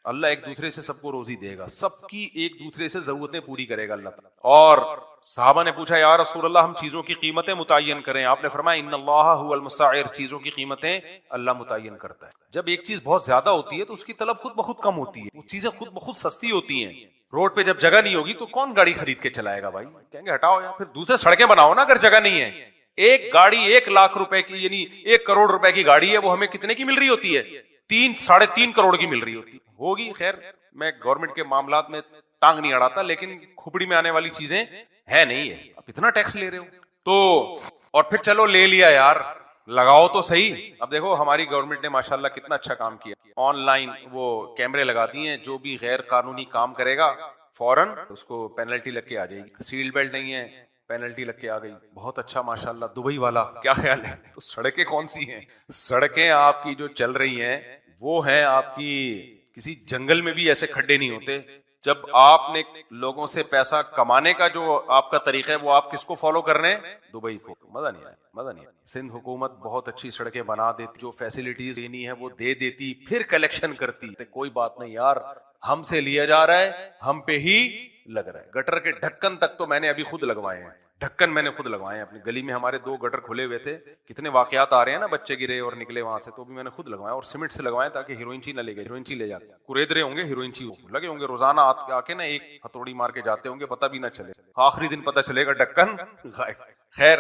اللہ ایک دوسرے سے سب کو روزی دے گا, سب کی ایک دوسرے سے ضرورتیں پوری کرے گا اللہ تعالیٰ. اور صحابہ نے پوچھا یا رسول اللہ ہم چیزوں کی قیمتیں متعین کریں, آپ نے فرمایا ان اللہ هو المسعر, چیزوں کی قیمتیں اللہ متعین کرتا ہے. جب ایک چیز بہت زیادہ ہوتی ہے تو اس کی طلب خود بخود کم ہوتی ہے, وہ چیزیں خود بخود سستی ہوتی ہیں. روڈ پہ جب جگہ نہیں ہوگی تو کون گاڑی خرید کے چلائے گا بھائی, کہیں گے ہٹاؤ, یا پھر دوسرے سڑکیں بناؤ نا اگر جگہ نہیں ہے. ایک گاڑی 1 لاکھ روپے کی یعنی 1 کروڑ روپے کی گاڑی ہے, وہ ہمیں کتنے کی مل رہی ہوتی ہے, 3-3.5 کروڑ کی مل رہی ہوتی ہوگی. خیر میں گورنمنٹ کے معاملات میں ٹانگ نہیں اڑاتا, لیکن کھپڑی میں آنے والی چیزیں ہے نہیں ہے. اب اتنا ٹیکس لے رہے ہو تو, اور پھر چلو لے لیا یار, لگاؤ تو صحیح. اب دیکھو ہماری گورنمنٹ نے ماشاءاللہ کتنا اچھا کام کیا, آن لائن وہ کیمرے لگا دیے ہیں, جو بھی غیر قانونی کام کرے گا فوراً اس کو پینلٹی لگ کے آ جائے گی. سیل بیلٹ نہیں ہے, پینلٹی لگ کے آ گئی, بہت اچھا ماشاءاللہ. دبئی والا کیا خیال ہے, تو سڑکیں کون سی ہیں, سڑکیں آپ کی جو چل رہی ہیں وہ ہیں آپ کی, کسی جنگل میں بھی ایسے کھڈے نہیں ہوتے. جب آپ نے لوگوں سے پیسہ کمانے کا جو آپ کا طریقہ ہے وہ آپ کس کو فالو کر رہے ہیں, دبئی کو. مزہ نہیں آیا, مزہ نہیں آیا. سندھ حکومت بہت اچھی سڑکیں بنا دیتی, جو فیسلٹیز دینی ہے وہ دے دیتی, پھر کلیکشن کرتی. کوئی بات نہیں یار, ہم سے لیا جا رہا ہے, ہم پہ ہی لگ رہا ہے. گٹر کے ڈھکن تک تو میں نے ابھی خود لگوائے ہیں, ڈھکن میں نے خود لگوائے ہیں. اپنی گلی میں ہمارے 2 گٹر کھلے ہوئے تھے, کتنے واقعات آ رہے ہیں نا, بچے گرے اور نکلے وہاں سے, تو بھی میں نے خود لگوایا, اور سیمنٹ سے لگوائے تاکہ ہیروئنچی نہ لے گئے. ہیروئنچی لے جاتے کوریدرے ہوں گے, ہیروئنچی لگے ہوں گے, روزانہ آ کے نا ایک ہتھوڑی مار کے جاتے ہوں گے, پتہ بھی نہ چلے, آخری دن پتہ چلے گا ڈھکن غائب. خیر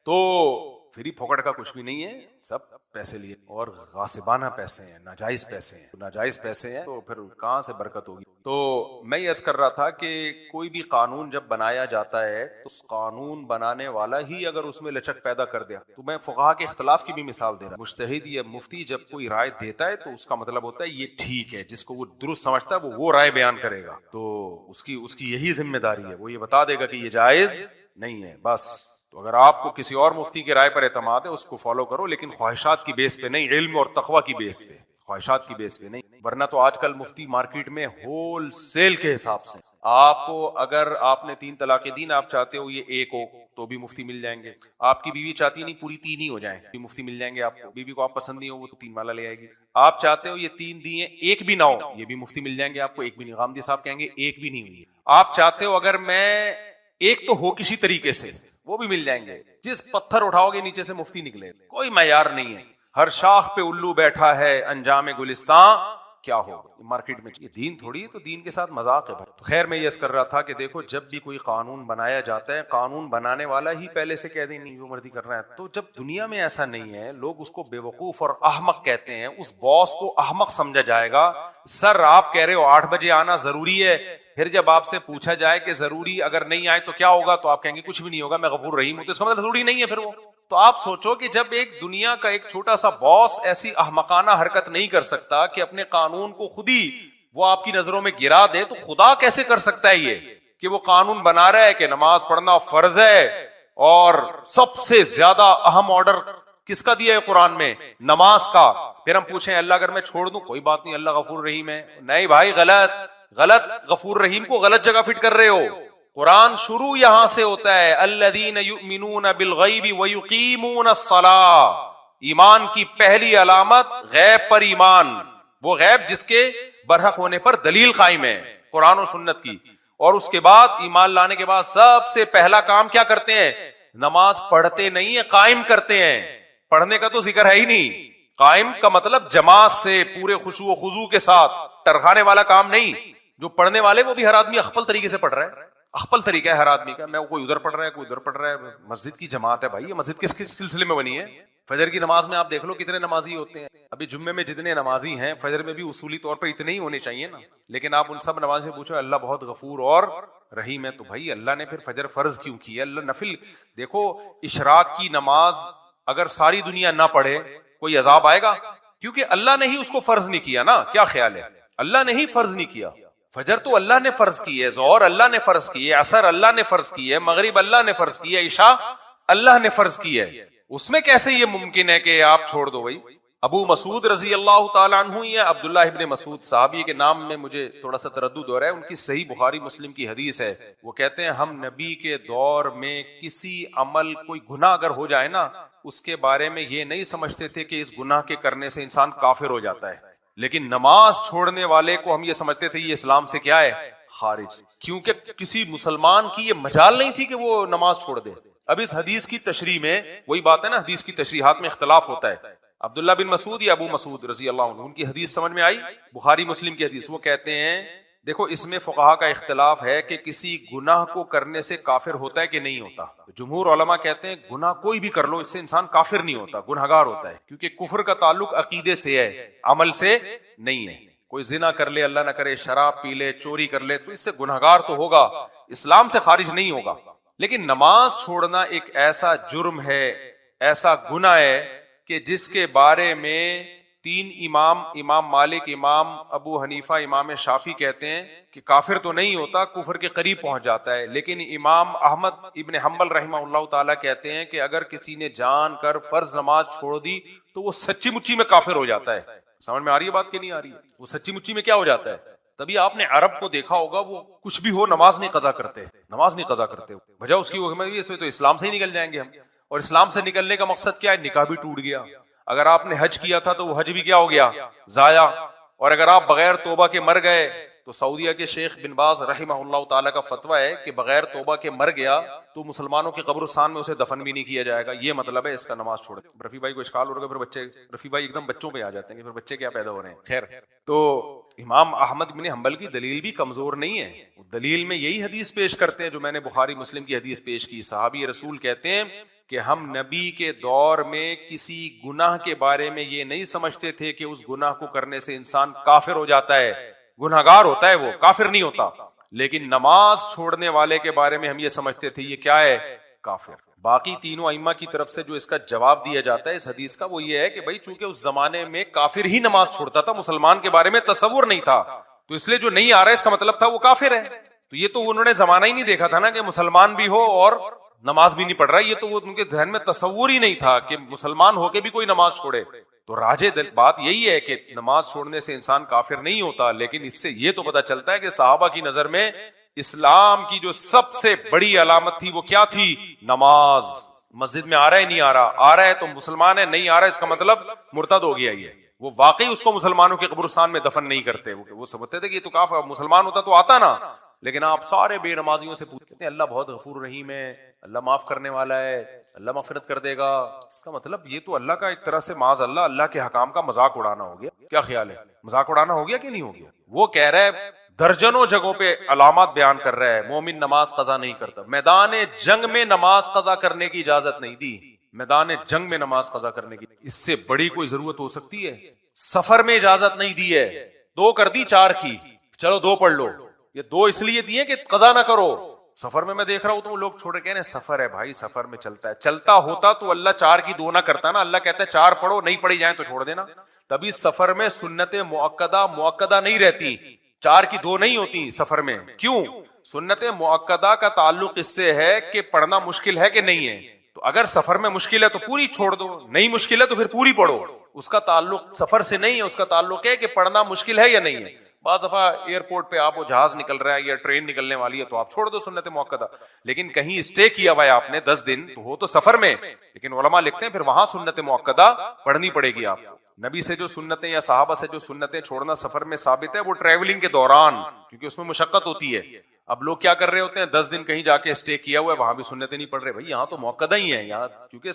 تو فری پھوکٹ کا کچھ بھی نہیں ہے, سب پیسے لیے, اور غاصبانہ پیسے ہیں, ناجائز پیسے ہیں. ناجائز پیسے ہیں تو پھر کہاں سے برکت ہوگی. تو میں یہ عرض کر رہا تھا کہ کوئی بھی قانون جب بنایا جاتا ہے تو اس قانون بنانے والا ہی اگر اس میں لچک پیدا کر دیا, تو میں فقہا کے اختلاف کی بھی مثال دے رہا ہوں. مجتہد یا مفتی جب کوئی رائے دیتا ہے تو اس کا مطلب ہوتا ہے یہ ٹھیک ہے, جس کو وہ درست سمجھتا ہے وہ رائے بیان کرے گا, تو اس کی یہی ذمہ داری ہے, وہ یہ بتا دے گا کہ یہ جائز نہیں ہے بس. تو اگر آپ کو کسی اور مفتی کی رائے پر اعتماد ہے اس کو فالو کرو, لیکن خواہشات کی بیس پہ نہیں, علم اور تقوی کی بیس پہ, خواہشات کی بیس پہ نہیں. ورنہ تو آج کل مفتی مارکیٹ میں ہول سیل کے حساب سے, آپ کو اگر آپ نے 3 طلاقیں دین, آپ چاہتے ہو یہ 1 ہو تو بھی مفتی مل جائیں گے. آپ کی بیوی چاہتی نہیں پوری 3 ہی ہو جائیں, بھی مفتی مل جائیں گے آپ کو. بیوی کو آپ پسند نہیں ہو وہ تو 3 مالا لے آئے گی. آپ چاہتے ہو یہ 3 دیے 1 بھی نہ ہو, یہ بھی مفتی مل جائیں گے آپ کو, 1 بھی نہیں. غامدی صاحب کہیں گے 1 بھی نہیں ہوئی. آپ چاہتے ہو اگر میں 1 تو ہو کسی طریقے سے, وہ بھی مل جائیں گے. جس پتھر اٹھاؤ گے نیچے سے مفتی نکلے, کوئی معیار نہیں ہے. ہر شاخ پہ الو بیٹھا ہے, انجام گلستان کیا ہو. مارکیٹ میں یہ دین تھوڑی ہے, تو دین کے ساتھ مذاق ہے بھائی. تو خیر میں یہ کر رہا تھا کہ دیکھو جب بھی کوئی قانون بنایا جاتا ہے, قانون بنانے والا ہی پہلے سے کہہ دیں نہیں جو مرضی کر رہا ہے. تو جب دنیا میں ایسا نہیں ہے, لوگ اس کو بے وقوف اور احمق کہتے ہیں, اس باس کو احمق سمجھا جائے گا. سر آپ کہہ رہے ہو 8 بجے آنا ضروری ہے, پھر جب آپ سے پوچھا جائے کہ ضروری اگر نہیں آئے تو کیا ہوگا, تو آپ کہیں گے کچھ بھی نہیں ہوگا, میں غفور رحیم ہوں. تو اس کا مطلب ضروری نہیں ہے پھر وہ. تو آپ سوچو کہ جب ایک دنیا کا ایک چھوٹا سا باس ایسی احمقانہ حرکت نہیں کر سکتا کہ اپنے قانون کو خود ہی وہ آپ کی نظروں میں گرا دے, تو خدا کیسے کر سکتا ہے یہ کہ وہ قانون بنا رہا ہے کہ نماز پڑھنا فرض ہے, اور سب سے زیادہ اہم آرڈر کس کا دیا ہے قرآن میں, نماز کا. پھر ہم پوچھیں اللہ اگر میں چھوڑ دوں, کوئی بات نہیں, اللہ غفور رحیم ہے. نہیں بھائی, غلط, غفور رحیم کو غلط جگہ فٹ کر رہے ہو. قرآن شروع یہاں سے ہوتا ہے, الذین یؤمنون بالغیب ویقیمون الصلاۃ. ایمان کی پہلی علامت غیب پر ایمان, وہ غیب جس کے برحق ہونے پر دلیل قائم ہے قرآن و سنت کی. اور اس کے بعد ایمان لانے کے بعد سب سے پہلا کام کیا کرتے ہیں, نماز پڑھتے نہیں ہیں، قائم کرتے ہیں. پڑھنے کا تو ذکر ہے ہی نہیں. قائم کا مطلب جماعت سے پورے خشوع و خضوع کے ساتھ، ٹرخانے والا کام نہیں. جو پڑھنے والے وہ بھی ہر آدمی اخپل طریقے سے پڑھ رہا ہے. اخپل طریقہ ہے ہر آدمی کا. میں کوئی ادھر پڑھ رہا ہے، کوئی ادھر پڑھ رہا ہے. مسجد کی جماعت ہے بھائی. یہ مسجد کس سلسلے میں بنی ہے؟ فجر کی نماز میں آپ دیکھ لو کتنے نمازی ہوتے ہیں. ابھی جمعے میں جتنے نمازی ہیں، فجر میں بھی اصولی طور پر اتنے ہی ہونے چاہیے نا. لیکن آپ ان سب نماز سے پوچھو اللہ بہت غفور اور رحیم ہے، تو بھائی اللہ نے پھر فجر فرض کیوں کی ہے؟ اللہ نفل. دیکھو اشراق کی نماز اگر ساری دنیا نہ پڑھے کوئی عذاب آئے گا؟ کیونکہ اللہ نے ہی اس کو فرض نہیں کیا نا. کیا خیال ہے؟ اللہ نے ہی فرض نہیں کیا. فجر تو اللہ نے فرض کی ہے، ظہر اللہ نے فرض کی ہے، عصر اللہ نے فرض کی ہے، مغرب اللہ نے فرض کی ہے، عشاء اللہ نے فرض کی ہے. اس میں کیسے یہ ممکن ہے کہ آپ چھوڑ دو بھائی؟ ابو مسعود رضی اللہ تعالیٰ عنہ یا عبداللہ ابن مسعود صحابی کے نام میں مجھے تھوڑا سا تردد ہو رہا ہے. ان کی صحیح بخاری مسلم کی حدیث ہے. وہ کہتے ہیں ہم نبی کے دور میں کسی عمل کوئی گناہ اگر ہو جائے نا، اس کے بارے میں یہ نہیں سمجھتے تھے کہ اس گناہ کے کرنے سے انسان کافر ہو جاتا ہے. لیکن نماز چھوڑنے والے کو ہم یہ سمجھتے تھے یہ اسلام سے کیا ہے؟ خارج. کیونکہ کسی مسلمان کی یہ مجال نہیں تھی کہ وہ نماز چھوڑ دے. اب اس حدیث کی تشریح میں وہی بات ہے نا، حدیث کی تشریحات میں اختلاف ہوتا ہے. عبداللہ بن مسعود یا ابو مسعود رضی اللہ عنہ، ان کی حدیث سمجھ میں آئی؟ بخاری مسلم کی حدیث. وہ کہتے ہیں دیکھو اس میں فقہا کا اختلاف ہے کہ کسی گناہ کو کرنے سے کافر ہوتا ہے کہ نہیں ہوتا. جمہور علماء کہتے ہیں گناہ کوئی بھی کر لو اس سے انسان کافر نہیں ہوتا، گنہگار ہوتا ہے. کیونکہ کفر کا تعلق عقیدے سے ہے، عمل سے نہیں ہے. کوئی زنا کر لے، اللہ نہ کرے، شراب پی لے، چوری کر لے، تو اس سے گنہگار تو ہوگا، اسلام سے خارج نہیں ہوگا. لیکن نماز چھوڑنا ایک ایسا جرم ہے، ایسا گناہ ہے کہ جس کے بارے میں تین امام مالک، امام ابو حنیفہ، امام شافعی کہتے ہیں کہ کافر تو نہیں ہوتا، کفر کے قریب پہنچ جاتا ہے. لیکن امام احمد ابن حنبل رحمہ اللہ تعالیٰ کہتے ہیں کہ اگر کسی نے جان کر فرض نماز چھوڑ دی تو وہ سچی مچی میں کافر ہو جاتا ہے. سمجھ میں آ رہی ہے بات کہ نہیں آ رہی ہے؟ وہ سچی مچی میں کیا ہو جاتا ہے؟ تبھی آپ نے عرب کو دیکھا ہوگا وہ کچھ بھی ہو نماز نہیں قضا کرتے، نماز نہیں قضا کرتے. وجہ اس کی تو اسلام سے ہی نکل جائیں گے ہم. اور اسلام سے نکلنے کا مقصد کیا ہے؟ نکاح بھی ٹوٹ گیا. اگر آپ نے حج کیا تھا تو وہ حج بھی کیا ہو گیا؟ ضائع. اور اگر آپ بغیر توبہ کے مر گئے تو سعودیہ کے شیخ بن باز رحمہ اللہ تعالیٰ کا فتویٰ ہے کہ بغیر توبہ کے مر گیا تو مسلمانوں کے قبرستان میں اسے دفن بھی نہیں کیا جائے گا. یہ مطلب ہے اس کا نماز چھوڑ. رفیع بھائی کو اشکال ہو رہا ہے، پھر بچے رفیع بھائی ایک دم بچوں پہ آ جاتے ہیں کہ پھر بچے کیا پیدا ہو رہے ہیں. خیر، تو امام احمد بن حنبل کی دلیل بھی کمزور نہیں ہے. دلیل میں یہی حدیث پیش کرتے ہیں جو میں نے بخاری مسلم کی حدیث پیش کی. صحابی رسول کہتے ہیں کہ ہم نبی کے دور میں کسی گناہ کے بارے میں یہ نہیں سمجھتے تھے کہ اس گناہ کو کرنے سے انسان کافر ہو جاتا ہے، گنہگار ہوتا ہے، وہ کافر نہیں ہوتا. لیکن نماز چھوڑنے والے کے بارے میں ہم یہ سمجھتے تھے یہ کیا ہے؟ کافر. باقی تینوں ائمہ کی طرف سے جو اس کا جواب دیا جاتا ہے اس حدیث کا وہ یہ ہے کہ بھائی چونکہ اس زمانے میں کافر ہی نماز چھوڑتا تھا، مسلمان کے بارے میں تصور نہیں تھا، تو اس لیے جو نہیں آ رہا ہے اس کا مطلب تھا وہ کافر ہے. تو یہ تو انہوں نے زمانہ ہی نہیں دیکھا تھا نا کہ مسلمان بھی ہو اور نماز بھی نہیں پڑھ رہا. یہ تو وہ ان کے ذہن میں تصور ہی نہیں تھا کہ مسلمان ہو کے بھی کوئی نماز چھوڑے. تو راجح بات یہی ہے کہ نماز چھوڑنے سے انسان کافر نہیں ہوتا. لیکن اس سے یہ تو پتہ چلتا ہے کہ صحابہ کی نظر میں اسلام کی جو سب سے بڑی علامت تھی وہ کیا تھی؟ نماز. مسجد میں آ رہا ہے نہیں آ رہا، آ رہا ہے تو مسلمان ہے، نہیں آ رہا ہے اس کا مطلب مرتد ہو گیا. یہ وہ واقعی اس کو مسلمانوں کے قبرستان میں دفن نہیں کرتے. وہ سمجھتے تھے کہ یہ تو کافر، مسلمان ہوتا تو آتا نا. لیکن آپ سارے بے نمازیوں سے پوچھتے ہیں اللہ بہت غفور رحیم ہے، اللہ معاف کرنے والا ہے، اللہ مغفرت کر دے گا. اس کا مطلب یہ تو اللہ کا ایک طرح سے معاذ اللہ کے حکام کا مذاق اڑانا ہو گیا. کیا خیال ہے؟ مذاق اڑانا ہو گیا کہ نہیں ہو گیا؟ وہ کہہ رہا ہے درجنوں جگہوں پہ علامات بیان کر رہا ہے مومن نماز قضا نہیں کرتا. میدان جنگ میں نماز قضا کرنے کی اجازت نہیں دی. میدان جنگ میں نماز قضا کرنے کی اس سے بڑی کوئی ضرورت ہو سکتی ہے؟ سفر میں اجازت نہیں دی ہے، 2 کر دی 4 کی، چلو 2 پڑھ لو. یہ 2 اس لیے دیے کہ قضا نہ کرو. سفر میں دیکھ رہا ہوں تو لوگ چھوڑے کہنے سفر ہے بھائی، سفر میں چلتا ہے. چلتا ہوتا تو اللہ 4 کی 2 نہ کرتا نا. اللہ کہتا ہے 4 پڑھو، نہیں پڑھی جائیں تو چھوڑ دینا. تبھی سفر میں سنت مؤکدہ نہیں رہتی، 4 کی 2 نہیں ہوتی سفر میں. کیوں؟ سنت مؤکدہ کا تعلق اس سے ہے کہ پڑھنا مشکل ہے کہ نہیں ہے. تو اگر سفر میں مشکل ہے تو پوری چھوڑ دو، نہیں مشکل ہے تو پھر پوری پڑھو. اس کا تعلق سفر سے نہیں ہے، اس کا تعلق ہے کہ پڑھنا مشکل ہے یا نہیں ہے. بعض دفعہ ایئرپورٹ پہ آپ وہ جہاز نکل رہا ہے یا ٹرین نکلنے والی ہے تو آپ چھوڑ دو سنت مؤکدہ. لیکن کہیں اسٹے کیا ہوا ہے آپ نے 10 دن تو ہو تو سفر میں، لیکن علماء لکھتے ہیں پھر وہاں سنت مؤکدہ پڑھنی پڑے گی آپ کو. نبی سے جو سنتیں یا صحابہ سے جو سنتیں چھوڑنا سفر میں ثابت ہے وہ ٹریولنگ کے دوران، کیونکہ اس میں مشقت ہوتی ہے. اب لوگ کیا کر رہے ہوتے ہیں، 10 دن کہیں جا کے اسٹے کیا ہوا ہے، وہاں بھی سنتیں نہیں پڑھ رہے. بھائی یہاں تو موقع ہی ہے یہاں، کیونکہ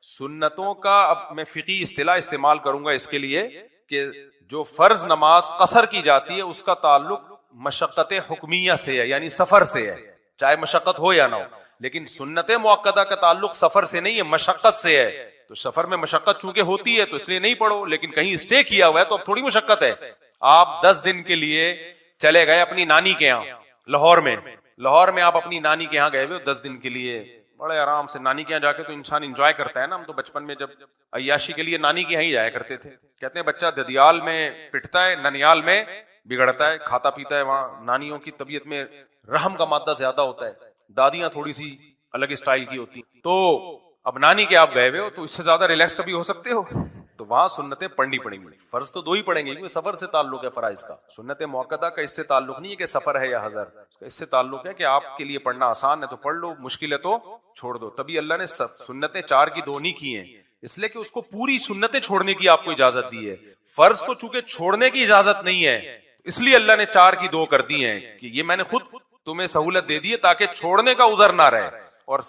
سنتوں کا اب میں فقہی اصطلاح استعمال کروں گا اس کے لیے کہ جو فرض نماز قصر کی جاتی ہے اس کا تعلق مشقت حکمیہ سے ہے، یعنی سفر سے ہے، چاہے مشقت ہو یا نہ ہو. لیکن سنت موقدہ کا تعلق سفر سے نہیں ہے، مشقت سے ہے. تو سفر میں مشقت چونکہ ہوتی ہے تو اس لیے نہیں پڑھو، لیکن کہیں اسٹے کیا ہوا ہے تو اب تھوڑی مشقت ہے. آپ 10 دن کے لیے چلے گئے اپنی نانی کے یہاں لاہور میں آپ اپنی نانی کے یہاں گئے ہوئے 10 دن کے لیے، بڑے آرام سے نانی کے یہاں جا کے تو انسان انجوائے کرتا ہے نا. ہم تو بچپن میں جب عیاشی کے لیے نانی کے یہاں ہی جایا کرتے تھے. کہتے ہیں بچہ ددیال میں پٹتا ہے، ننیال میں بگڑتا ہے، کھاتا پیتا ہے. وہاں نانیوں کی طبیعت میں رحم کا مادہ زیادہ ہوتا ہے، دادیاں تھوڑی سی الگ اسٹائل کی ہوتی. تو اب نانی کے آپ گئے ہوئے ہو تو اس سے زیادہ ریلیکس کبھی ہو سکتے ہو؟ تو وہاں سنتیں پڑھنی پڑیں گی. فرض تو 2 ہی پڑھیں گے کیونکہ سفر سے تعلق ہے فرائض کا. سنت موقدہ کا اس سے تعلق نہیں ہے کہ سفر ہے یا حضر، اس سے تعلق ہے کہ آپ کے لیے پڑھنا آسان ہے تو پڑھ لو، مشکل ہے تو چھوڑ دو. تبھی اللہ نے سنتیں 4 کی 2 نہیں کی ہیں، اس لیے کہ اس کو پوری سنتیں چھوڑنے کی آپ کو اجازت دی ہے. فرض کو چونکہ چھوڑنے کی اجازت نہیں ہے اس لیے اللہ نے 4 کی 2 کر دی ہیں کہ یہ میں نے خود تمہیں سہولت دے دی ہے تاکہ چھوڑنے کا عذر نہ رہے. اور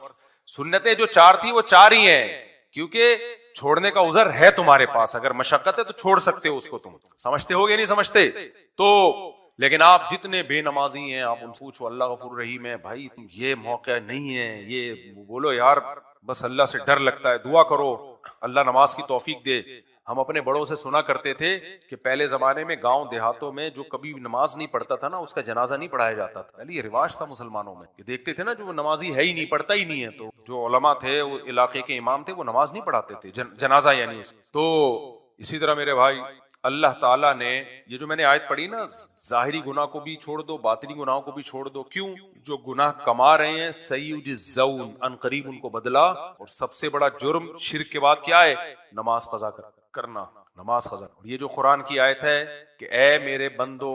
سنتیں جو 4 تھی وہ 4 ہی ہیں کیونکہ چھوڑنے کا عذر ہے تمہارے پاس. اگر مشقت ہے تو چھوڑ سکتے ہو اس کو. تم سمجھتے ہو گے نہیں سمجھتے تو. لیکن آپ جتنے بے نمازی ہیں آپ ان سے پوچھو اللہ غفور رحیم ہے، بھائی یہ موقع نہیں ہے، یہ بولو یار بس اللہ سے ڈر لگتا ہے، دعا کرو اللہ نماز کی توفیق دے. ہم اپنے بڑوں سے سنا کرتے تھے کہ پہلے زمانے میں گاؤں دیہاتوں میں جو کبھی نماز نہیں پڑھتا تھا نا اس کا جنازہ نہیں پڑھایا جاتا تھا. پہلے یہ رواج تھا مسلمانوں میں، یہ دیکھتے تھے نا جو نمازی ہے ہی نہیں، پڑھتا ہی نہیں ہے، تو جو علماء تھے وہ علاقے کے امام تھے وہ نماز نہیں پڑھاتے تھے، جنازہ یعنی اس. تو اسی طرح میرے بھائی اللہ تعالیٰ نے یہ جو میں نے آیت پڑھی نا، ظاہری گناہ کو بھی چھوڑ دو باطنی گناہوں کو بھی چھوڑ دو. کیوں؟ جو گناہ کما رہے ہیں سیجزون، ان قریب ان کو بدلا. اور سب سے بڑا جرم شرک کے بعد کیا ہے؟ نماز قضا کرنا، نماز قضا. یہ جو قرآن کی آیت ہے کہ اے میرے بندو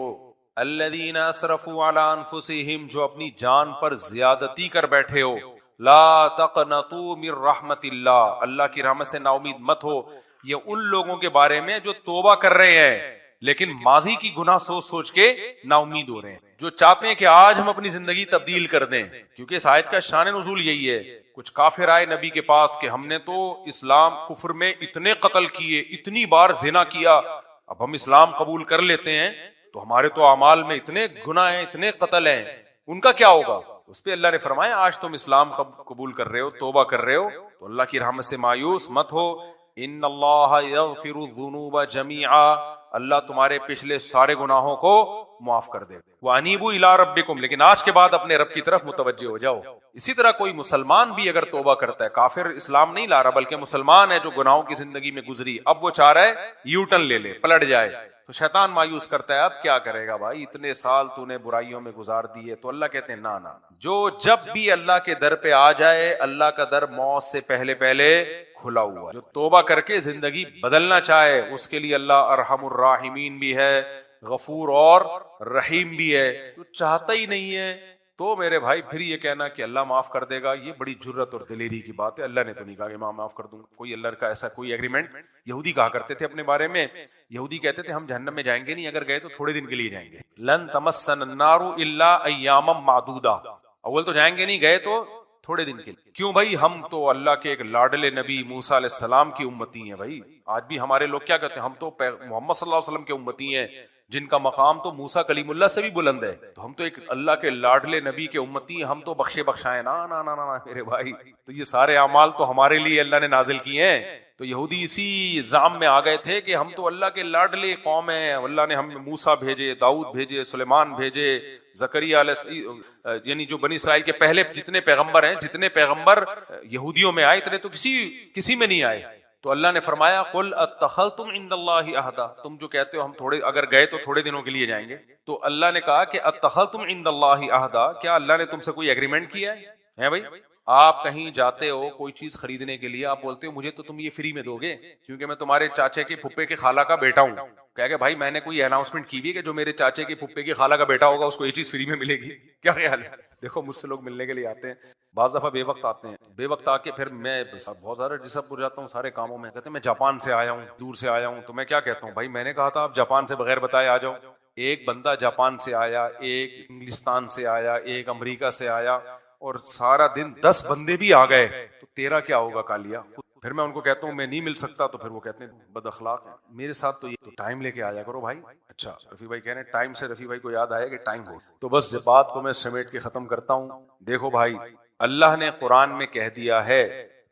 الذین اسرفوا علی انفسہم، جو اپنی جان پر زیادتی کر بیٹھے ہو، لا تقنطوا من رحمت اللہ، اللہ کی رحمت سے نا امید مت ہو. یہ ان لوگوں کے بارے میں جو توبہ کر رہے ہیں لیکن ماضی کی گناہ سوچ سوچ کے نا امید ہو رہے ہیں، جو چاہتے ہیں کہ آج ہم اپنی زندگی تبدیل کر دیں. کیونکہ اس آیت کا شان نزول یہی ہے. کچھ کافر آئے نبی کے پاس کہ ہم نے تو اسلام کفر میں اتنے قتل کیے، اتنی بار زنا کیا، اب ہم اسلام قبول کر لیتے ہیں تو ہمارے تو اعمال میں اتنے گناہ ہیں، اتنے قتل ہیں، ان کا کیا ہوگا؟ اس پہ اللہ نے فرمایا آج تم اسلام قبول کر رہے ہو، توبہ کر رہے ہو تو اللہ کی رحمت سے مایوس مت ہو. ان اللہ یغفر الذنوب جميعا، اللہ تمہارے پچھلے سارے گناہوں کو معاف کر دے. وانیبوا الی ربکم، لیکن آج کے بعد اپنے رب کی طرف متوجہ ہو جاؤ. اسی طرح کوئی مسلمان بھی اگر توبہ کرتا ہے، کافر اسلام نہیں لا رہا بلکہ مسلمان ہے جو گناہوں کی زندگی میں گزری، اب وہ چاہ رہا ہے یو ٹرن لے لے، پلٹ جائے، تو شیطان مایوس کرتا ہے اب کیا کرے گا بھائی، اتنے سال تو نے برائیوں میں گزار دیے. تو اللہ کہتے ہیں نہ، جو جب بھی اللہ کے در پہ آ جائے، اللہ کا در موت سے پہلے کھلا ہوا. جو توبہ کر کے زندگی بدلنا چاہے اس کے لیے اللہ ارحم الراحمین بھی ہے، غفور اور رحیم بھی ہے. جو چاہتا ہی نہیں ہے تو میرے بھائی پھر یہ کہنا کہ اللہ معاف کر دے گا، یہ بڑی جرت اور دلیری کی بات ہے. اللہ نے تو نہیں کہا کہ میں معاف کر دوں گا. کوئی اللہ کا ایسا کوئی ایگریمنٹ. یہودی کہا کرتے تھے اپنے بارے میں، یہودی کہتے تھے ہم جہنم میں جائیں گے نہیں، اگر گئے تو تھوڑے دن کے لیے جائیں گے. لن تمسن النار الا ایاما معدودہ، اول تو جائیں گے نہیں، گئے تو تھوڑے دن کے لیے. کیوں بھائی؟ ہم تو اللہ کے ایک لاڈلے نبی موسیٰ علیہ السلام کی امتی ہیں. بھائی آج بھی ہمارے لوگ کیا کہتے ہیں، ہم تو محمد صلی اللہ علیہ وسلم کے امتی ہیں جن کا مقام تو موسیٰ کلیم اللہ سے بھی بلند ہے. تو ہم تو ایک اللہ کے لاڈلے نبی کے امتی ہیں، ہم تو بخشے بخشائے. نا نا نا نا میرے بھائی، تو یہ سارے اعمال تو ہمارے لیے اللہ نے نازل کیے ہیں. تو یہودی اسی زام میں آ گئے تھے کہ ہم تو اللہ کے لاڈلے قوم ہیں، اللہ نے ہم موسیٰ بھیجے، داؤد بھیجے، سلیمان بھیجے، زکریا علیہ، یعنی جو بنی اسرائیل کے پہلے جتنے پیغمبر ہیں، جتنے پیغمبر یہودیوں میں آئے اتنے تو کسی میں نہیں آئے. تو اللہ نے فرمایا قل اتخذتم عند اللہ عہدا، تم جو کہتے ہو ہم تھوڑے اگر گئے تو تھوڑے دنوں کے لیے جائیں گے، تو اللہ نے کہا کہ اتخذتم عند اللہ عہدا، کیا اللہ نے تم سے کوئی ایگریمنٹ کیا ہے بھائی؟ آپ کہیں جاتے ہو کوئی چیز خریدنے کے لیے، آپ بولتے ہو مجھے تو تم یہ فری میں دو گے کیونکہ میں تمہارے چاچے کے پھپھے کے خالہ کا بیٹا ہوں. کہہ کہ بھائی میں نے کوئی اناؤنسمنٹ کی بھی کہ جو میرے چاچے کے پھپھے کی خالہ کا بیٹا ہوگا اس کو یہ چیز فری میں ملے گی. کیا خیال ہے؟ دیکھو مجھ سے لوگ ملنے کے لیے آتے ہیں، بعض دفعہ بے وقت آتے ہیں، بے وقت آ کے پھر میں بہت زیادہ ڈسٹرب ہو جاتا ہوں سارے کاموں میں. کہتے ہیں میں جاپان سے آیا ہوں، دور سے آیا ہوں. تو میں کیا کہتا ہوں، بھائی میں نے کہا تھا آپ جاپان سے بغیر بتائے آ جاؤ. ایک بندہ جاپان سے آیا، ایک انگلستان سے آیا، ایک امریکہ سے آیا، اور سارا دن 10 بندے بھی آ گئے، تو تیرا کیا ہوگا کالیا؟ پھر میں ان کو کہتا ہوں میں نہیں مل سکتا، تو پھر وہ کہتے ہیں بد اخلاق ہے میرے ساتھ، تو یہ تو ٹائم لے کے آیا کرو بھائی۔ اچھا رفیع بھائی کہہ رہے ہیں ٹائم سے، رفیع بھائی کو یاد آیا کہ ٹائم ہو، تو بس جب بات کو میں سمیٹ کے ختم کرتا ہوں۔ دیکھو بھائی، اللہ نے قرآن میں کہہ دیا ہے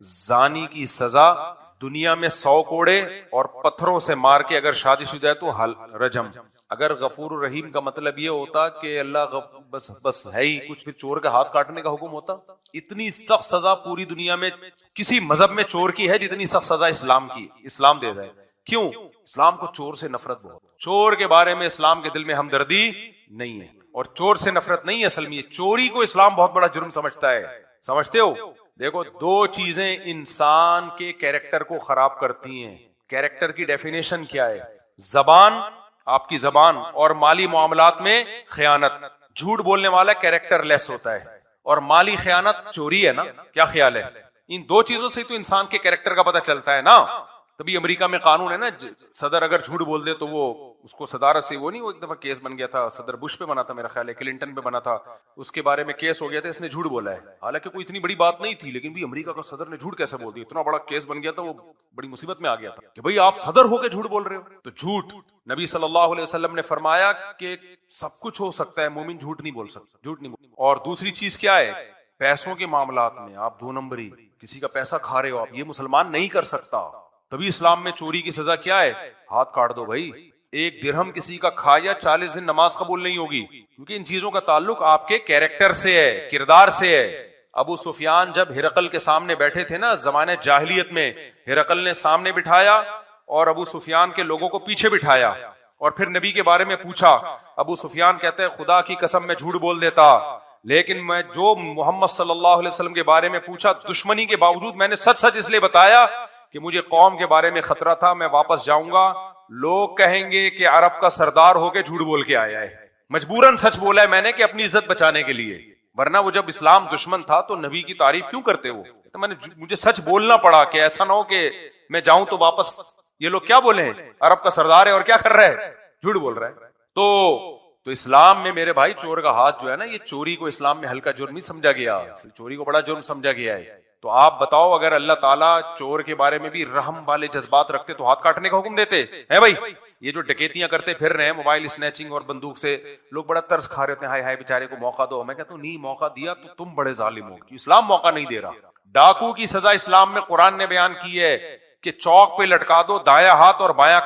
زانی کی سزا دنیا میں 100 کوڑے اور پتھروں سے مار کے اگر شادی شدہ ہے تو رجم۔ اگر غفور الرحیم کا مطلب یہ ہوتا کہ اللہ بس ہے ہی کچھ، پھر چور کا ہاتھ کاٹنے کا حکم ہوتا؟ اتنی سخت سزا پوری دنیا میں کسی مذہب میں چور کی ہے جتنی سخت سزا اسلام کی، اسلام دے رہا ہے۔ کیوں؟ اسلام کو چور سے نفرت بہت، چور کے بارے میں اسلام کے دل میں ہمدردی نہیں ہے، اور چور سے نفرت نہیں ہے، اصل میں چوری کو اسلام بہت بڑا جرم سمجھتا ہے، سمجھتے ہو؟ دیکھو 2 چیزیں انسان کے کیریکٹر کو خراب کرتی ہیں۔ کیریکٹر کی ڈیفینیشن کیا ہے؟ زبان، آپ کی زبان، اور مالی معاملات میں خیانت۔ جھوٹ بولنے والا کیریکٹر لیس ہوتا ہے، اور مالی خیانت چوری ہے نا، کیا خیال ہے؟ ان 2 چیزوں سے تو انسان کے کیریکٹر کا پتہ چلتا ہے نا۔ تبھی امریکہ میں قانون ہے نا، صدر اگر جھوٹ بول دے تو وہ اس کو صدارت سے، وہ نہیں، وہ ایک دفعہ کیس بن گیا تھا، صدر بش پہ بنا تھا میرا خیال ہے، کلنٹن پہ بنا تھا، اس کے بارے میں کیس ہو گیا تھا، اس نے جھوٹ بولا ہے، حالانکہ کوئی اتنی بڑی بات نہیں تھی، لیکن بھی امریکہ کا صدر نے جھوٹ کیسے بول دیا، اتنا بڑا کیس بن گیا تھا، وہ بڑی مصیبت میں آ گیا تھا کہ بھئی آپ صدر ہو کے جھوٹ بول رہے ہو۔ تو جھوٹ، نبی صلی اللہ علیہ وسلم نے فرمایا کہ سب کچھ ہو سکتا ہے، مومن جھوٹ نہیں بول سکتا، جھوٹ نہیں بول۔ اور دوسری چیز کیا ہے؟ پیسوں کے معاملات میں آپ 2 نمبری، کسی کا پیسہ کھا رہے ہو آپ، یہ مسلمان نہیں کر سکتا۔ تبھی اسلام میں چوری کی سزا کیا ہے؟ ہاتھ کاٹ دو بھائی۔ 1 درہم کسی کا کھایا 40 دن نماز قبول نہیں ہوگی، کیونکہ ان چیزوں کا تعلق آپ کے کیریکٹر سے ہے، کردار سے ہے۔ ابو سفیان جب ہرقل کے سامنے بیٹھے تھے نا زمانے جاہلیت میں، ہرقل نے سامنے بٹھایا اور ابو سفیان کے لوگوں کو پیچھے بٹھایا، اور پھر نبی کے بارے میں پوچھا۔ ابو سفیان کہتے ہیں خدا کی قسم میں جھوٹ بول دیتا، لیکن میں جو محمد صلی اللہ علیہ وسلم کے بارے میں پوچھا دشمنی کے باوجود میں نے سچ سچ اس لیے بتایا کہ مجھے قوم کے بارے میں خطرہ تھا، میں واپس جاؤں گا لوگ کہیں گے کہ عرب کا سردار ہو کے جھوٹ بول کے آیا ہے، مجبوراً سچ بولا ہے میں نے کہ اپنی عزت بچانے کے لیے، ورنہ وہ جب اسلام دشمن تھا تو نبی کی تعریف کیوں کرتے وہ؟ تو میں نے مجھے سچ بولنا پڑا کہ ایسا نہ ہو کہ میں جاؤں تو واپس یہ لوگ کیا بولے ہیں عرب کا سردار ہے اور کیا کر رہا ہے، جھوٹ بول رہا ہے۔ تو اسلام میں میرے بھائی چور کا ہاتھ جو ہے نا، یہ چوری کو اسلام میں ہلکا جرم نہیں سمجھا گیا، چوری کو بڑا جرم سمجھا گیا ہے۔ تو آپ بتاؤ اگر اللہ تعالیٰ چور کے بارے میں بھی رحم والے جذبات رکھتے تو ہاتھ کاٹنے کا حکم دیتے ہیں؟ بھائی یہ جو ڈکیتیاں کرتے پھر رہے ہیں موبائل اسنیچنگ اور بندوق سے، لوگ بڑا ترس کھا رہے ہوتے ہیں، ہائے ہائے بیچارے کو موقع دو۔ میں کہتا ہوں نہیں، موقع دیا تو تم بڑے ظالم ہو، اسلام موقع نہیں دے رہا۔ ڈاکو کی سزا اسلام میں قرآن نے بیان کی ہے کہ چوک پہ لٹکا دو، دایاں ہاتھ اور بایاں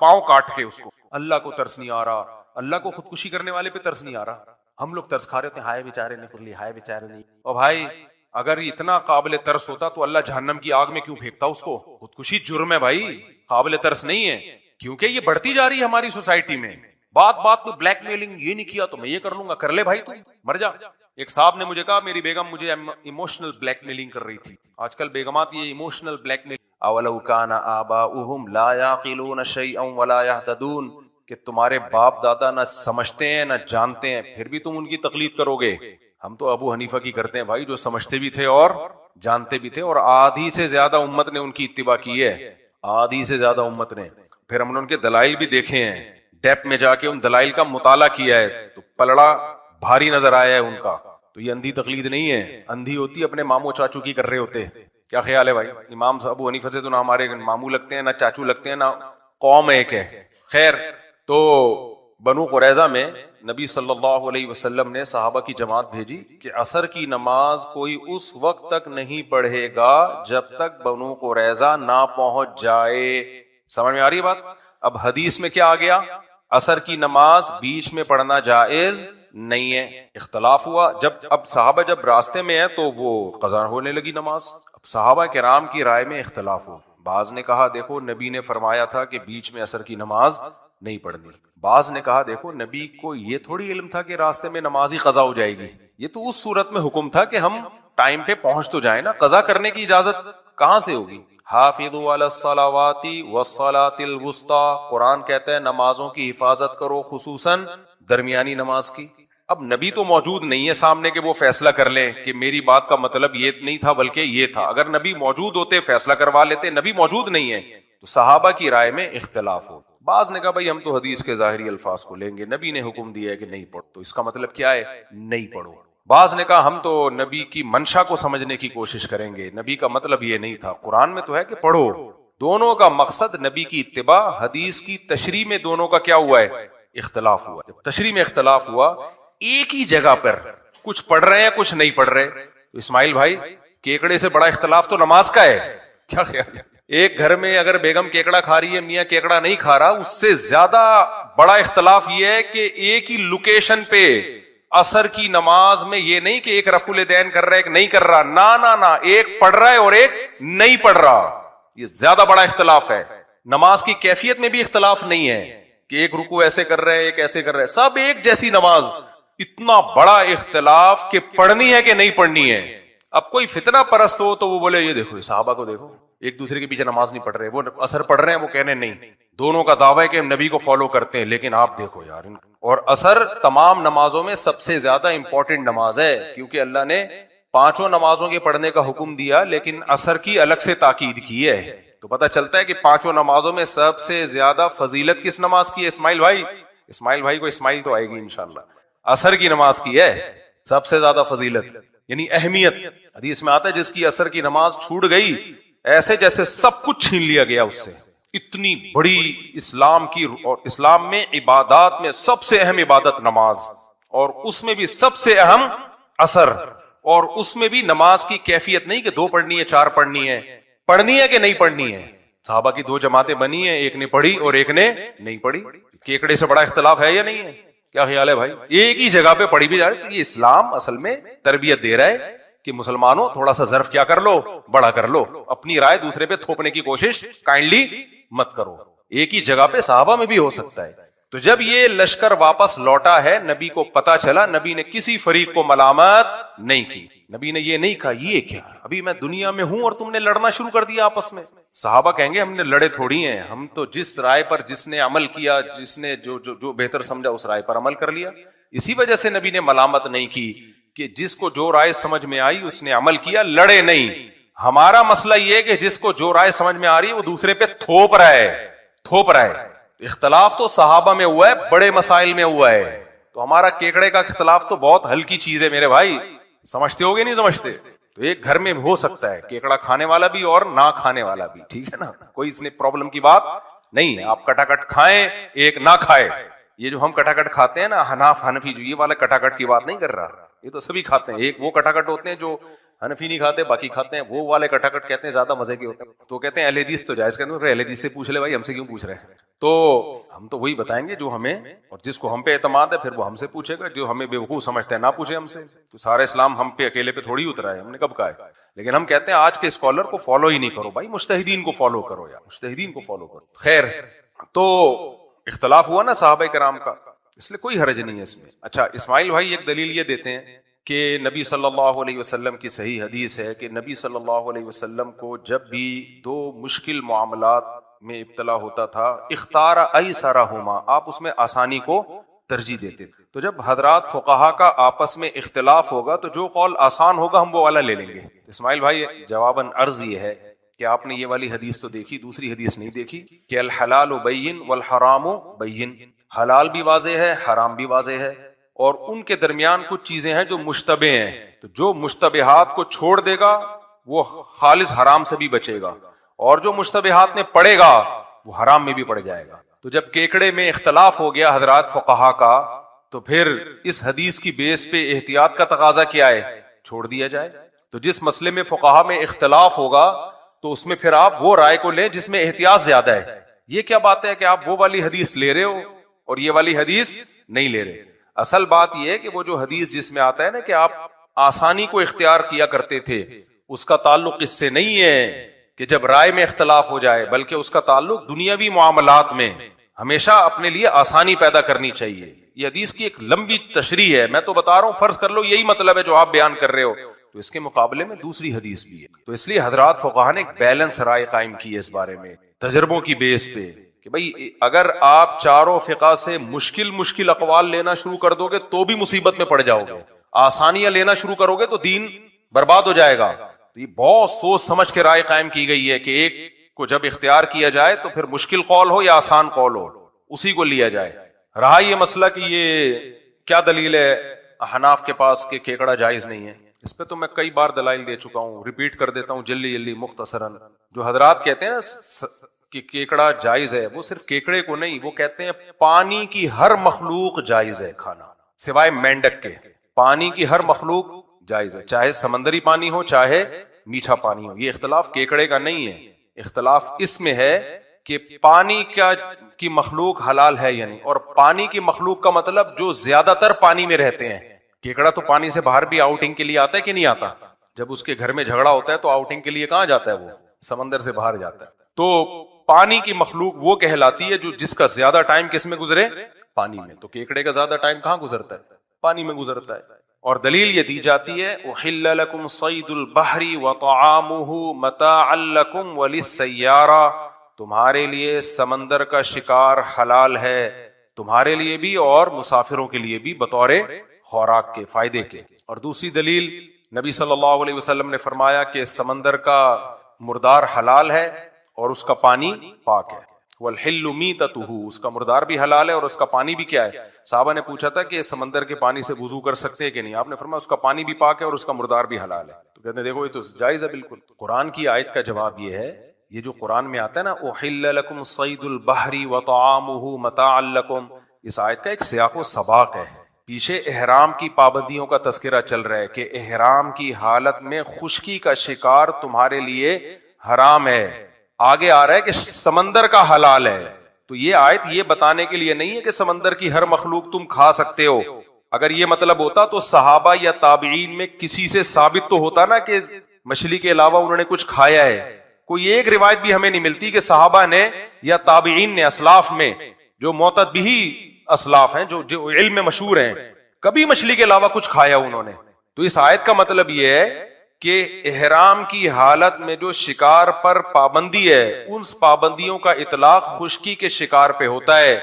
پاؤں کاٹ کے اس کو۔ اللہ کو ترس نہیں آ رہا، اللہ کو خودکشی کرنے والے پہ ترس نہیں آ رہا، ہم لوگ ترس کھا رہے ہوتے ہیں، ہائے بیچارے نے کر لی، ہائے بیچارے نہیں۔ اور بھائی اگر اتنا قابل ترس ہوتا تو اللہ جہنم کی آگ میں کیوں پھینکتا اس کو؟ خودکشی جرم ہے بھائی، قابل ترس نہیں ہے، کیونکہ یہ بڑھتی جا رہی ہے ہماری سوسائٹی میں۔ بات پہ بلیک میلنگ، یہ نہیں کیا تو میں یہ کر لوں گا، کر لے بھائی تو مر جا۔ ایک صاحب نے مجھے کہا میری بیگم مجھے ایموشنل بلیک میلنگ کر رہی تھی۔ آج کل بیگمات یہ ایموشنل بلیک میل، اولو کان آباؤہم لا یعقلون شیئا ولا یہتدون، کہ تمہارے باپ دادا نہ سمجھتے ہیں نہ جانتے ہیں پھر بھی تم ان کی تقلید کرو گے۔ ہم تو ابو حنیفہ کی کرتے ہیں بھائی، جو سمجھتے بھی تھے اور جانتے بھی تھے، اور آدھی سے زیادہ امت نے ان کی اتباع کی ہے، آدھی سے زیادہ امت نے۔ پھر ہم نے ان کے دلائل بھی دیکھے ہیں، ڈیپ میں جا کے ان دلائل کا مطالعہ کیا ہے تو پلڑا بھاری نظر آیا ہے ان کا۔ تو یہ اندھی تقلید نہیں ہے، اندھی ہوتی اپنے ماموں چاچو کی کر رہے ہوتے۔ کیا خیال ہے بھائی؟ امام صاحب ابو حنیفہ سے تو نہ ہمارے ماموں لگتے ہیں، نہ چاچو لگتے ہیں، نہ قوم ایک ہے۔ خیر، تو بنو قریظہ میں نبی صلی اللہ علیہ وسلم نے صحابہ کی جماعت بھیجی کہ عصر کی نماز کوئی اس وقت تک نہیں پڑھے گا جب تک بنو قریظہ نہ پہنچ جائے۔ سمجھ میں آ رہی ہے بات؟ اب حدیث میں کیا آ گیا؟ عصر کی نماز بیچ میں پڑھنا جائز نہیں ہے۔ اختلاف ہوا، اب صحابہ جب راستے میں ہیں تو وہ قضا ہونے لگی نماز۔ اب صحابہ کرام کی رائے میں اختلاف ہو، بعض نے کہا دیکھو نبی نے فرمایا تھا کہ بیچ میں عصر کی نماز نہیں پڑھنی، بعض نے کہا دیکھو نبی کو یہ تھوڑی علم تھا کہ راستے میں نماز ہی قضا ہو جائے گی، یہ تو اس صورت میں حکم تھا کہ ہم ٹائم پہ پہنچ تو جائیں نا، قضا کرنے کی اجازت کہاں سے ہوگی؟ حافظوا علی الصلوات والصلاۃ الوسطی، قرآن کہتا ہے نمازوں کی حفاظت کرو، خصوصاً درمیانی نماز کی۔ اب نبی تو موجود نہیں ہے سامنے کہ وہ فیصلہ کر لیں کہ میری بات کا مطلب یہ نہیں تھا بلکہ یہ تھا۔ اگر نبی موجود ہوتے فیصلہ کروا لیتے، نبی موجود نہیں ہے، تو صحابہ کی رائے میں اختلاف ہو. بعض نے کہا بھائی ہم تو حدیث کے ظاہری الفاظ کو لیں گے, نبی نے حکم دیا ہے کہ نہیں پڑھو, تو اس کا مطلب کیا ہے, نہیں پڑھو. بعض نے کہا ہم تو نبی کی منشا کو سمجھنے کی کوشش کریں گے, نبی کا مطلب یہ نہیں تھا, قرآن میں تو ہے کہ پڑھو. دونوں کا مقصد نبی کی اتباع, حدیث کی تشریح میں دونوں کا کیا ہوا ہے, اختلاف ہوا. جب تشریح میں اختلاف ہوا, ایک ہی جگہ پر کچھ پڑھ رہے ہیں کچھ نہیں پڑھ رہے, تو اسماعیل بھائی کیکڑے سے بڑا اختلاف تو نماز کا ہے. کیا خیال ہے؟ ایک گھر میں اگر بیگم کیکڑا کھا رہی ہے, میاں کیکڑا نہیں کھا رہا, اس سے زیادہ بڑا اختلاف یہ ہے کہ ایک ہی لوکیشن پہ عصر کی نماز میں یہ نہیں کہ ایک رفع الیدین کر رہا ہے ایک نہیں کر رہا, نہ ایک پڑھ رہا ہے اور ایک نہیں پڑھ رہا. یہ زیادہ بڑا اختلاف ہے. نماز کی کیفیت میں بھی اختلاف نہیں ہے کہ ایک رکوع ایسے کر رہے ہیں ایک ایسے کر رہے ہیں, سب ایک جیسی نماز. اتنا بڑا اختلاف کہ پڑھنی ہے کہ نہیں پڑھنی ہے. اب کوئی فتنہ پرست ہو تو وہ بولے یہ دیکھو صحابہ کو دیکھو, ایک دوسرے کے پیچھے نماز نہیں پڑھ رہے, وہ اثر پڑھ رہے ہیں, وہ کہنے نہیں, دونوں کا دعویٰ ہے کہ ہم نبی کو فالو کرتے ہیں, لیکن آپ دیکھو یار. اور اثر تمام نمازوں میں سب سے زیادہ امپورٹنٹ نماز ہے, کیونکہ اللہ نے پانچوں نمازوں کے پڑھنے کا حکم دیا لیکن اثر کی الگ سے تاکید کی ہے. تو پتہ چلتا ہے کہ پانچوں نمازوں میں سب سے زیادہ فضیلت کس نماز کی ہے اسماعیل بھائی؟ اسماعیل بھائی کو اسماعیل تو آئے گی انشاءاللہ. اثر کی نماز کی ہے سب سے زیادہ فضیلت, یعنی اہمیت. حدیث میں آتا ہے جس کی اثر کی نماز چھوٹ گئی ایسے جیسے سب کچھ چھین لیا گیا اس سے. اتنی بڑی اسلام کی, اور اسلام میں عبادات میں سب سے اہم عبادت نماز, اور اس میں بھی سب سے اہم اثر, اور اس میں بھی نماز کی کیفیت نہیں کہ 2 پڑھنی ہے 4 پڑھنی ہے, پڑھنی ہے کہ نہیں پڑھنی ہے. صحابہ کی 2 جماعتیں بنی ہیں, ایک نے پڑھی اور ایک نے نہیں پڑھی. کیکڑے سے بڑا اختلاف ہے یا نہیں ہے؟ کیا خیال ہے بھائی؟ ایک ہی جگہ پہ پڑھی بھی جا رہی. تو یہ اسلام اصل میں تربیت دے رہا ہے کہ مسلمانوں تھوڑا سا ظرف کیا کر لو, بڑا کر لو, اپنی رائے دوسرے پہ تھوپنے کی کوشش کائنڈلی مت کرو. ایک ہی جگہ پہ صحابہ میں بھی ہو سکتا ہے. تو جب یہ لشکر واپس لوٹا ہے, نبی کو پتا چلا, نبی نے کسی فریق کو ملامت نہیں کی. نبی نے یہ نہیں کہا یہ کیا, ابھی میں دنیا میں ہوں اور تم نے لڑنا شروع کر دیا آپس میں. صحابہ کہیں گے ہم نے لڑے تھوڑی ہیں, ہم تو جس رائے پر جس نے عمل کیا, جس نے جو بہتر سمجھا اس رائے پر عمل کر لیا. اسی وجہ سے نبی نے ملامت نہیں کی کہ جس کو جو رائے سمجھ میں آئی اس نے عمل کیا, لڑے نہیں. ہمارا مسئلہ یہ ہے کہ جس کو جو رائے سمجھ میں آ رہی ہے وہ دوسرے پہ تھوپ رہا ہے. اختلاف تو صحابہ میں ہوا ہے, بڑے مسائل میں ہوا ہے. تو ہمارا کیکڑے کا اختلاف تو بہت ہلکی چیز ہے میرے بھائی, سمجھتے ہوگے نہیں سمجھتے؟ تو ایک گھر میں ہو سکتا ہے کیکڑا کھانے والا بھی اور نہ کھانے والا بھی, ٹھیک ہے نا, کوئی اس نے پرابلم کی بات نہیں ہے. آپ کٹاکٹ کھائیں ایک نہ کھائے. یہ جو ہم کٹاکٹ کھاتے ہیں نا, حناف حنفی, جو یہ والا کٹاکٹ کی بات نہیں کر رہا, یہ تو سبھی کھاتے ہیں. ایک وہ کٹاکٹ ہوتے ہیں جو حنفی نہیں کھاتے باقی کھاتے ہیں, وہ والے کٹاکٹ کہتے ہیں زیادہ مزے کے ہوتے ہیں. تو کہتے ہیں اہل حدیث تو جائز کہتے ہیں, اہل حدیث سے پوچھ لے بھائی, ہم سے کیوں پوچھ رہے ہیں؟ تو ہم تو وہی بتائیں گے جو ہمیں, اور جس کو ہم پہ اعتماد ہے پھر وہ ہم سے پوچھے گا, جو ہمیں بیوقوف سمجھتے ہیں نہ پوچھے ہم سے. تو سارا اسلام ہم پہ اکیلے پہ تھوڑی اترا ہے, ہم نے کب کہا ہے. لیکن ہم کہتے ہیں آج کے اسکالر کو فالو ہی نہیں کرو بھائی, مجتہدین کو فالو کرو, یا مجتہدین کو فالو کرو. خیر, تو اختلاف ہوا نا صحابہ کرام کا, اس لیے کوئی حرج نہیں ہے اس میں. اچھا, اسماعیل بھائی ایک دلیل یہ دیتے ہیں کہ نبی صلی اللہ علیہ وسلم کی صحیح حدیث ہے کہ نبی صلی اللہ علیہ وسلم کو جب بھی 2 مشکل معاملات میں ابتلا ہوتا تھا, اختار ایسرہما, آپ اس میں آسانی کو ترجیح دیتے تھے. تو جب حضرات فقہا کا آپس میں اختلاف ہوگا تو جو قول آسان ہوگا ہم وہ والا لے لیں گے. اسماعیل بھائی جواباً عرض یہ ہے کہ آپ نے یہ والی حدیث تو دیکھی, دوسری حدیث نہیں دیکھی کہ الحلال بین والحرام بین, حلال بھی واضح ہے حرام بھی واضح ہے, اور ان کے درمیان کچھ چیزیں ہیں جو مشتبہ ہیں. تو جو مشتبہات کو چھوڑ دے گا وہ خالص حرام سے بھی بچے گا, اور جو مشتبہات میں پڑے گا وہ حرام میں بھی پڑ جائے گا. تو جب کیکڑے میں اختلاف ہو گیا حضرات فقہا کا, تو پھر اس حدیث کی بیس پہ احتیاط کا تقاضا کیا ہے, چھوڑ دیا جائے. تو جس مسئلے میں فقہا میں اختلاف ہوگا تو اس میں پھر آپ وہ رائے کو لیں جس میں احتیاط زیادہ ہے. یہ کیا بات ہے کہ آپ وہ والی حدیث لے رہے ہو اور یہ والی حدیث نہیں لے رہے. اصل بات یہ ہے کہ وہ جو حدیث جس میں آتا ہے نا کہ آپ آسانی کو اختیار کیا کرتے تھے, اس کا تعلق اس سے نہیں ہے کہ جب رائے میں اختلاف ہو جائے, بلکہ اس کا تعلق دنیاوی معاملات میں ہمیشہ اپنے لیے آسانی پیدا کرنی چاہیے. یہ حدیث کی ایک لمبی تشریح ہے, میں تو بتا رہا ہوں, فرض کر لو یہی مطلب ہے جو آپ بیان کر رہے ہو, تو اس کے مقابلے میں دوسری حدیث بھی ہے. تو اس لیے حضرات فقہا نے ایک بیلنس رائے قائم کی ہے اس بارے میں, تجربوں کی بیس پہ, کہ بھئی اگر آپ چاروں فقہ سے مشکل اقوال لینا شروع کر دو گے تو بھی مصیبت میں پڑ جاؤ گے, آسانیاں لینا شروع کرو گے تو دین برباد ہو جائے گا. تو یہ بہت سوچ سمجھ کے رائے قائم کی گئی ہے کہ ایک کو جب اختیار کیا جائے تو پھر مشکل قول ہو یا آسان قول ہو اسی کو لیا جائے. رہا یہ مسئلہ کہ یہ کیا دلیل ہے احناف کے پاس کہ کیکڑا جائز نہیں ہے، اس پہ تو میں کئی بار دلائل دے چکا ہوں، ریپیٹ کر دیتا ہوں جلدی مختصراً. جو حضرات کہتے ہیں نا کہ کیکڑا جائز ہے، وہ صرف کیکڑے کو نہیں، وہ کہتے ہیں پانی کی ہر مخلوق جائز ہے کھانا سوائے مینڈک کے. پانی کی ہر مخلوق جائز ہے، چاہے سمندری پانی ہو چاہے میٹھا پانی ہو. یہ اختلاف کیکڑے کا نہیں ہے، اختلاف اس میں ہے کہ پانی کی مخلوق حلال ہے یا نہیں. اور پانی کی مخلوق کا مطلب جو زیادہ تر پانی میں رہتے ہیں. کیکڑا تو پانی سے باہر بھی آؤٹنگ کے لیے آتا ہے کہ نہیں آتا؟ جب اس کے گھر میں جھگڑا ہوتا ہے تو آؤٹنگ کے لیے کہاں جاتا ہے؟ وہ سمندر سے باہر جاتا ہے. تو پانی کی مخلوق وہ کہلاتی ہے جو جس کا زیادہ ٹائم کس میں گزرے؟ پانی میں. تو کیکڑے کا زیادہ ٹائم کہاں گزرتا ہے؟ پانی میں گزرتا ہے. اور دلیل یہ دی جاتی ہے احل لکم صید البحر وطعامہ متاعا لکم وللسیارہ، تمہارے لیے سمندر کا شکار حلال ہے، تمہارے لیے بھی اور مسافروں کے لیے بھی، بطور خوراک کے، فائدے کے. اور دوسری دلیل نبی صلی اللہ علیہ وسلم نے فرمایا کہ سمندر کا مردار حلال ہے اور اس کا پانی پاک ہے. والحل میتتہ، اس کا مردار بھی حلال ہے اور اس کا پانی بھی کیا ہے؟ صحابہ نے پوچھا تھا کہ سمندر کے پانی سے وضو کر سکتے ہیں کہ نہیں؟ آپ نے فرمایا اس کا پانی بھی پاک ہے اور اس کا مردار بھی حلال ہے. تو کہتے ہیں دیکھو یہ تو جائز ہے بالکل. قرآن کی آیت کا جواب یہ ہے، یہ جو قرآن میں آتا ہے نا احل لکم صید البحر وطعامہ متاعا لکم، اس آیت کا ایک سیاق و سباق ہے. پیچھے احرام کی پابندیوں کا تذکرہ چل رہا ہے کہ احرام کی حالت میں خشکی کا شکار تمہارے لیے حرام ہے. آگے آ رہا ہے کہ سمندر کا حلال ہے. تو یہ آیت یہ بتانے کے لیے نہیں ہے کہ سمندر کی ہر مخلوق تم کھا سکتے ہو. اگر یہ مطلب ہوتا تو صحابہ یا تابعین میں کسی سے ثابت تو ہوتا نا کہ مچھلی کے علاوہ انہوں نے کچھ کھایا ہے. کوئی ایک روایت بھی ہمیں نہیں ملتی کہ صحابہ نے یا تابعین نے اسلاف میں جو معتدبی اسلاف ہیں جو علم میں مشہور ہیں کبھی مچھلی کے علاوہ کچھ کھایا انہوں نے. تو اس آیت کا مطلب یہ ہے کہ احرام کی حالت میں جو شکار پر پابندی ہے ان پابندیوں کا اطلاق خشکی کے شکار پہ ہوتا ہے،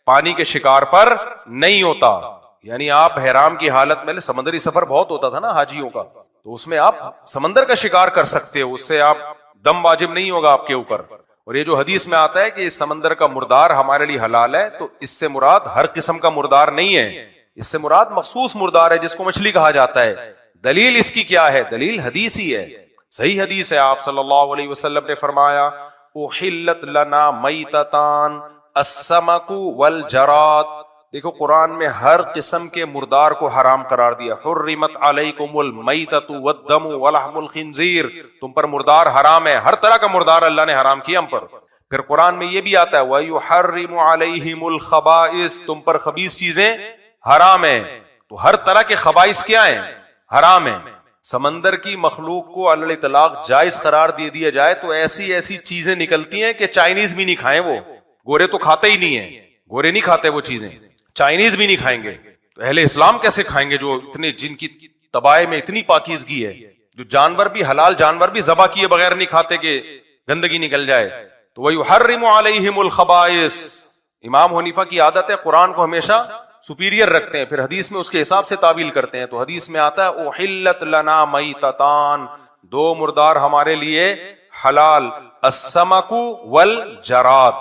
پانی کے شکار پر نہیں ہوتا. یعنی آپ احرام کی حالت میں، سمندری سفر بہت ہوتا تھا نا حاجیوں کا، تو اس میں آپ سمندر کا شکار کر سکتے ہو، اس سے آپ دم واجب نہیں ہوگا آپ کے اوپر. اور یہ جو حدیث میں آتا ہے کہ اس سمندر کا مردار ہمارے لیے حلال ہے، تو اس سے مراد ہر قسم کا مردار نہیں ہے، اس سے مراد مخصوص مردار ہے جس کو مچھلی کہا جاتا ہے. دلیل اس کی کیا ہے؟ دلیل حدیث ہی ہے، صحیح حدیث ہے. آپ صلی اللہ علیہ وسلم نے فرمایا احلت لنا میتتان السمک والجراد. دیکھو قرآن میں ہر قسم کے مردار کو حرام قرار دیا. حرمت علیکم المیتۃ والدم ولحم الخنزیر، تم پر مردار حرام ہے، ہر طرح کا مردار اللہ نے حرام کیا ہم پر. پھر قرآن میں یہ بھی آتا ہے وَيُحَرِّمُ عَلَيْهِمُ الْخَبَائِث، تم پر خبیث چیزیں حرام ہیں. تو ہر طرح کے خبائث کیا ہیں؟ حرام ہیں. سمندر کی مخلوق کو علی الاطلاق جائز قرار دے دیا جائے تو ایسی ایسی چیزیں نکلتی ہیں کہ چائنیز بھی نہیں کھائیں. وہ گورے تو کھاتے ہی نہیں ہیں، گورے نہیں کھاتے وہ چیزیں، چائنیز بھی نہیں کھائیں گے. تو اہل اسلام کیسے کھائیں گے جو اتنے، جن کی تباہی میں اتنی پاکیزگی ہے، جو جانور بھی، حلال جانور بھی ذبح کیے بغیر نہیں کھاتے کہ گندگی نکل جائے. تو وَيُحَرِّمُ عَلَيْهِمُ الْخَبَائِث. امام حنیفہ کی عادت ہے قرآن کو ہمیشہ سپیریئر رکھتے ہیں، پھر حدیث میں اس کے حساب سے تعبیل کرتے ہیں. تو حدیث میں آتا ہے احلت لنا میتتان، دو مردار ہمارے لیے حلال، السمک والجراد،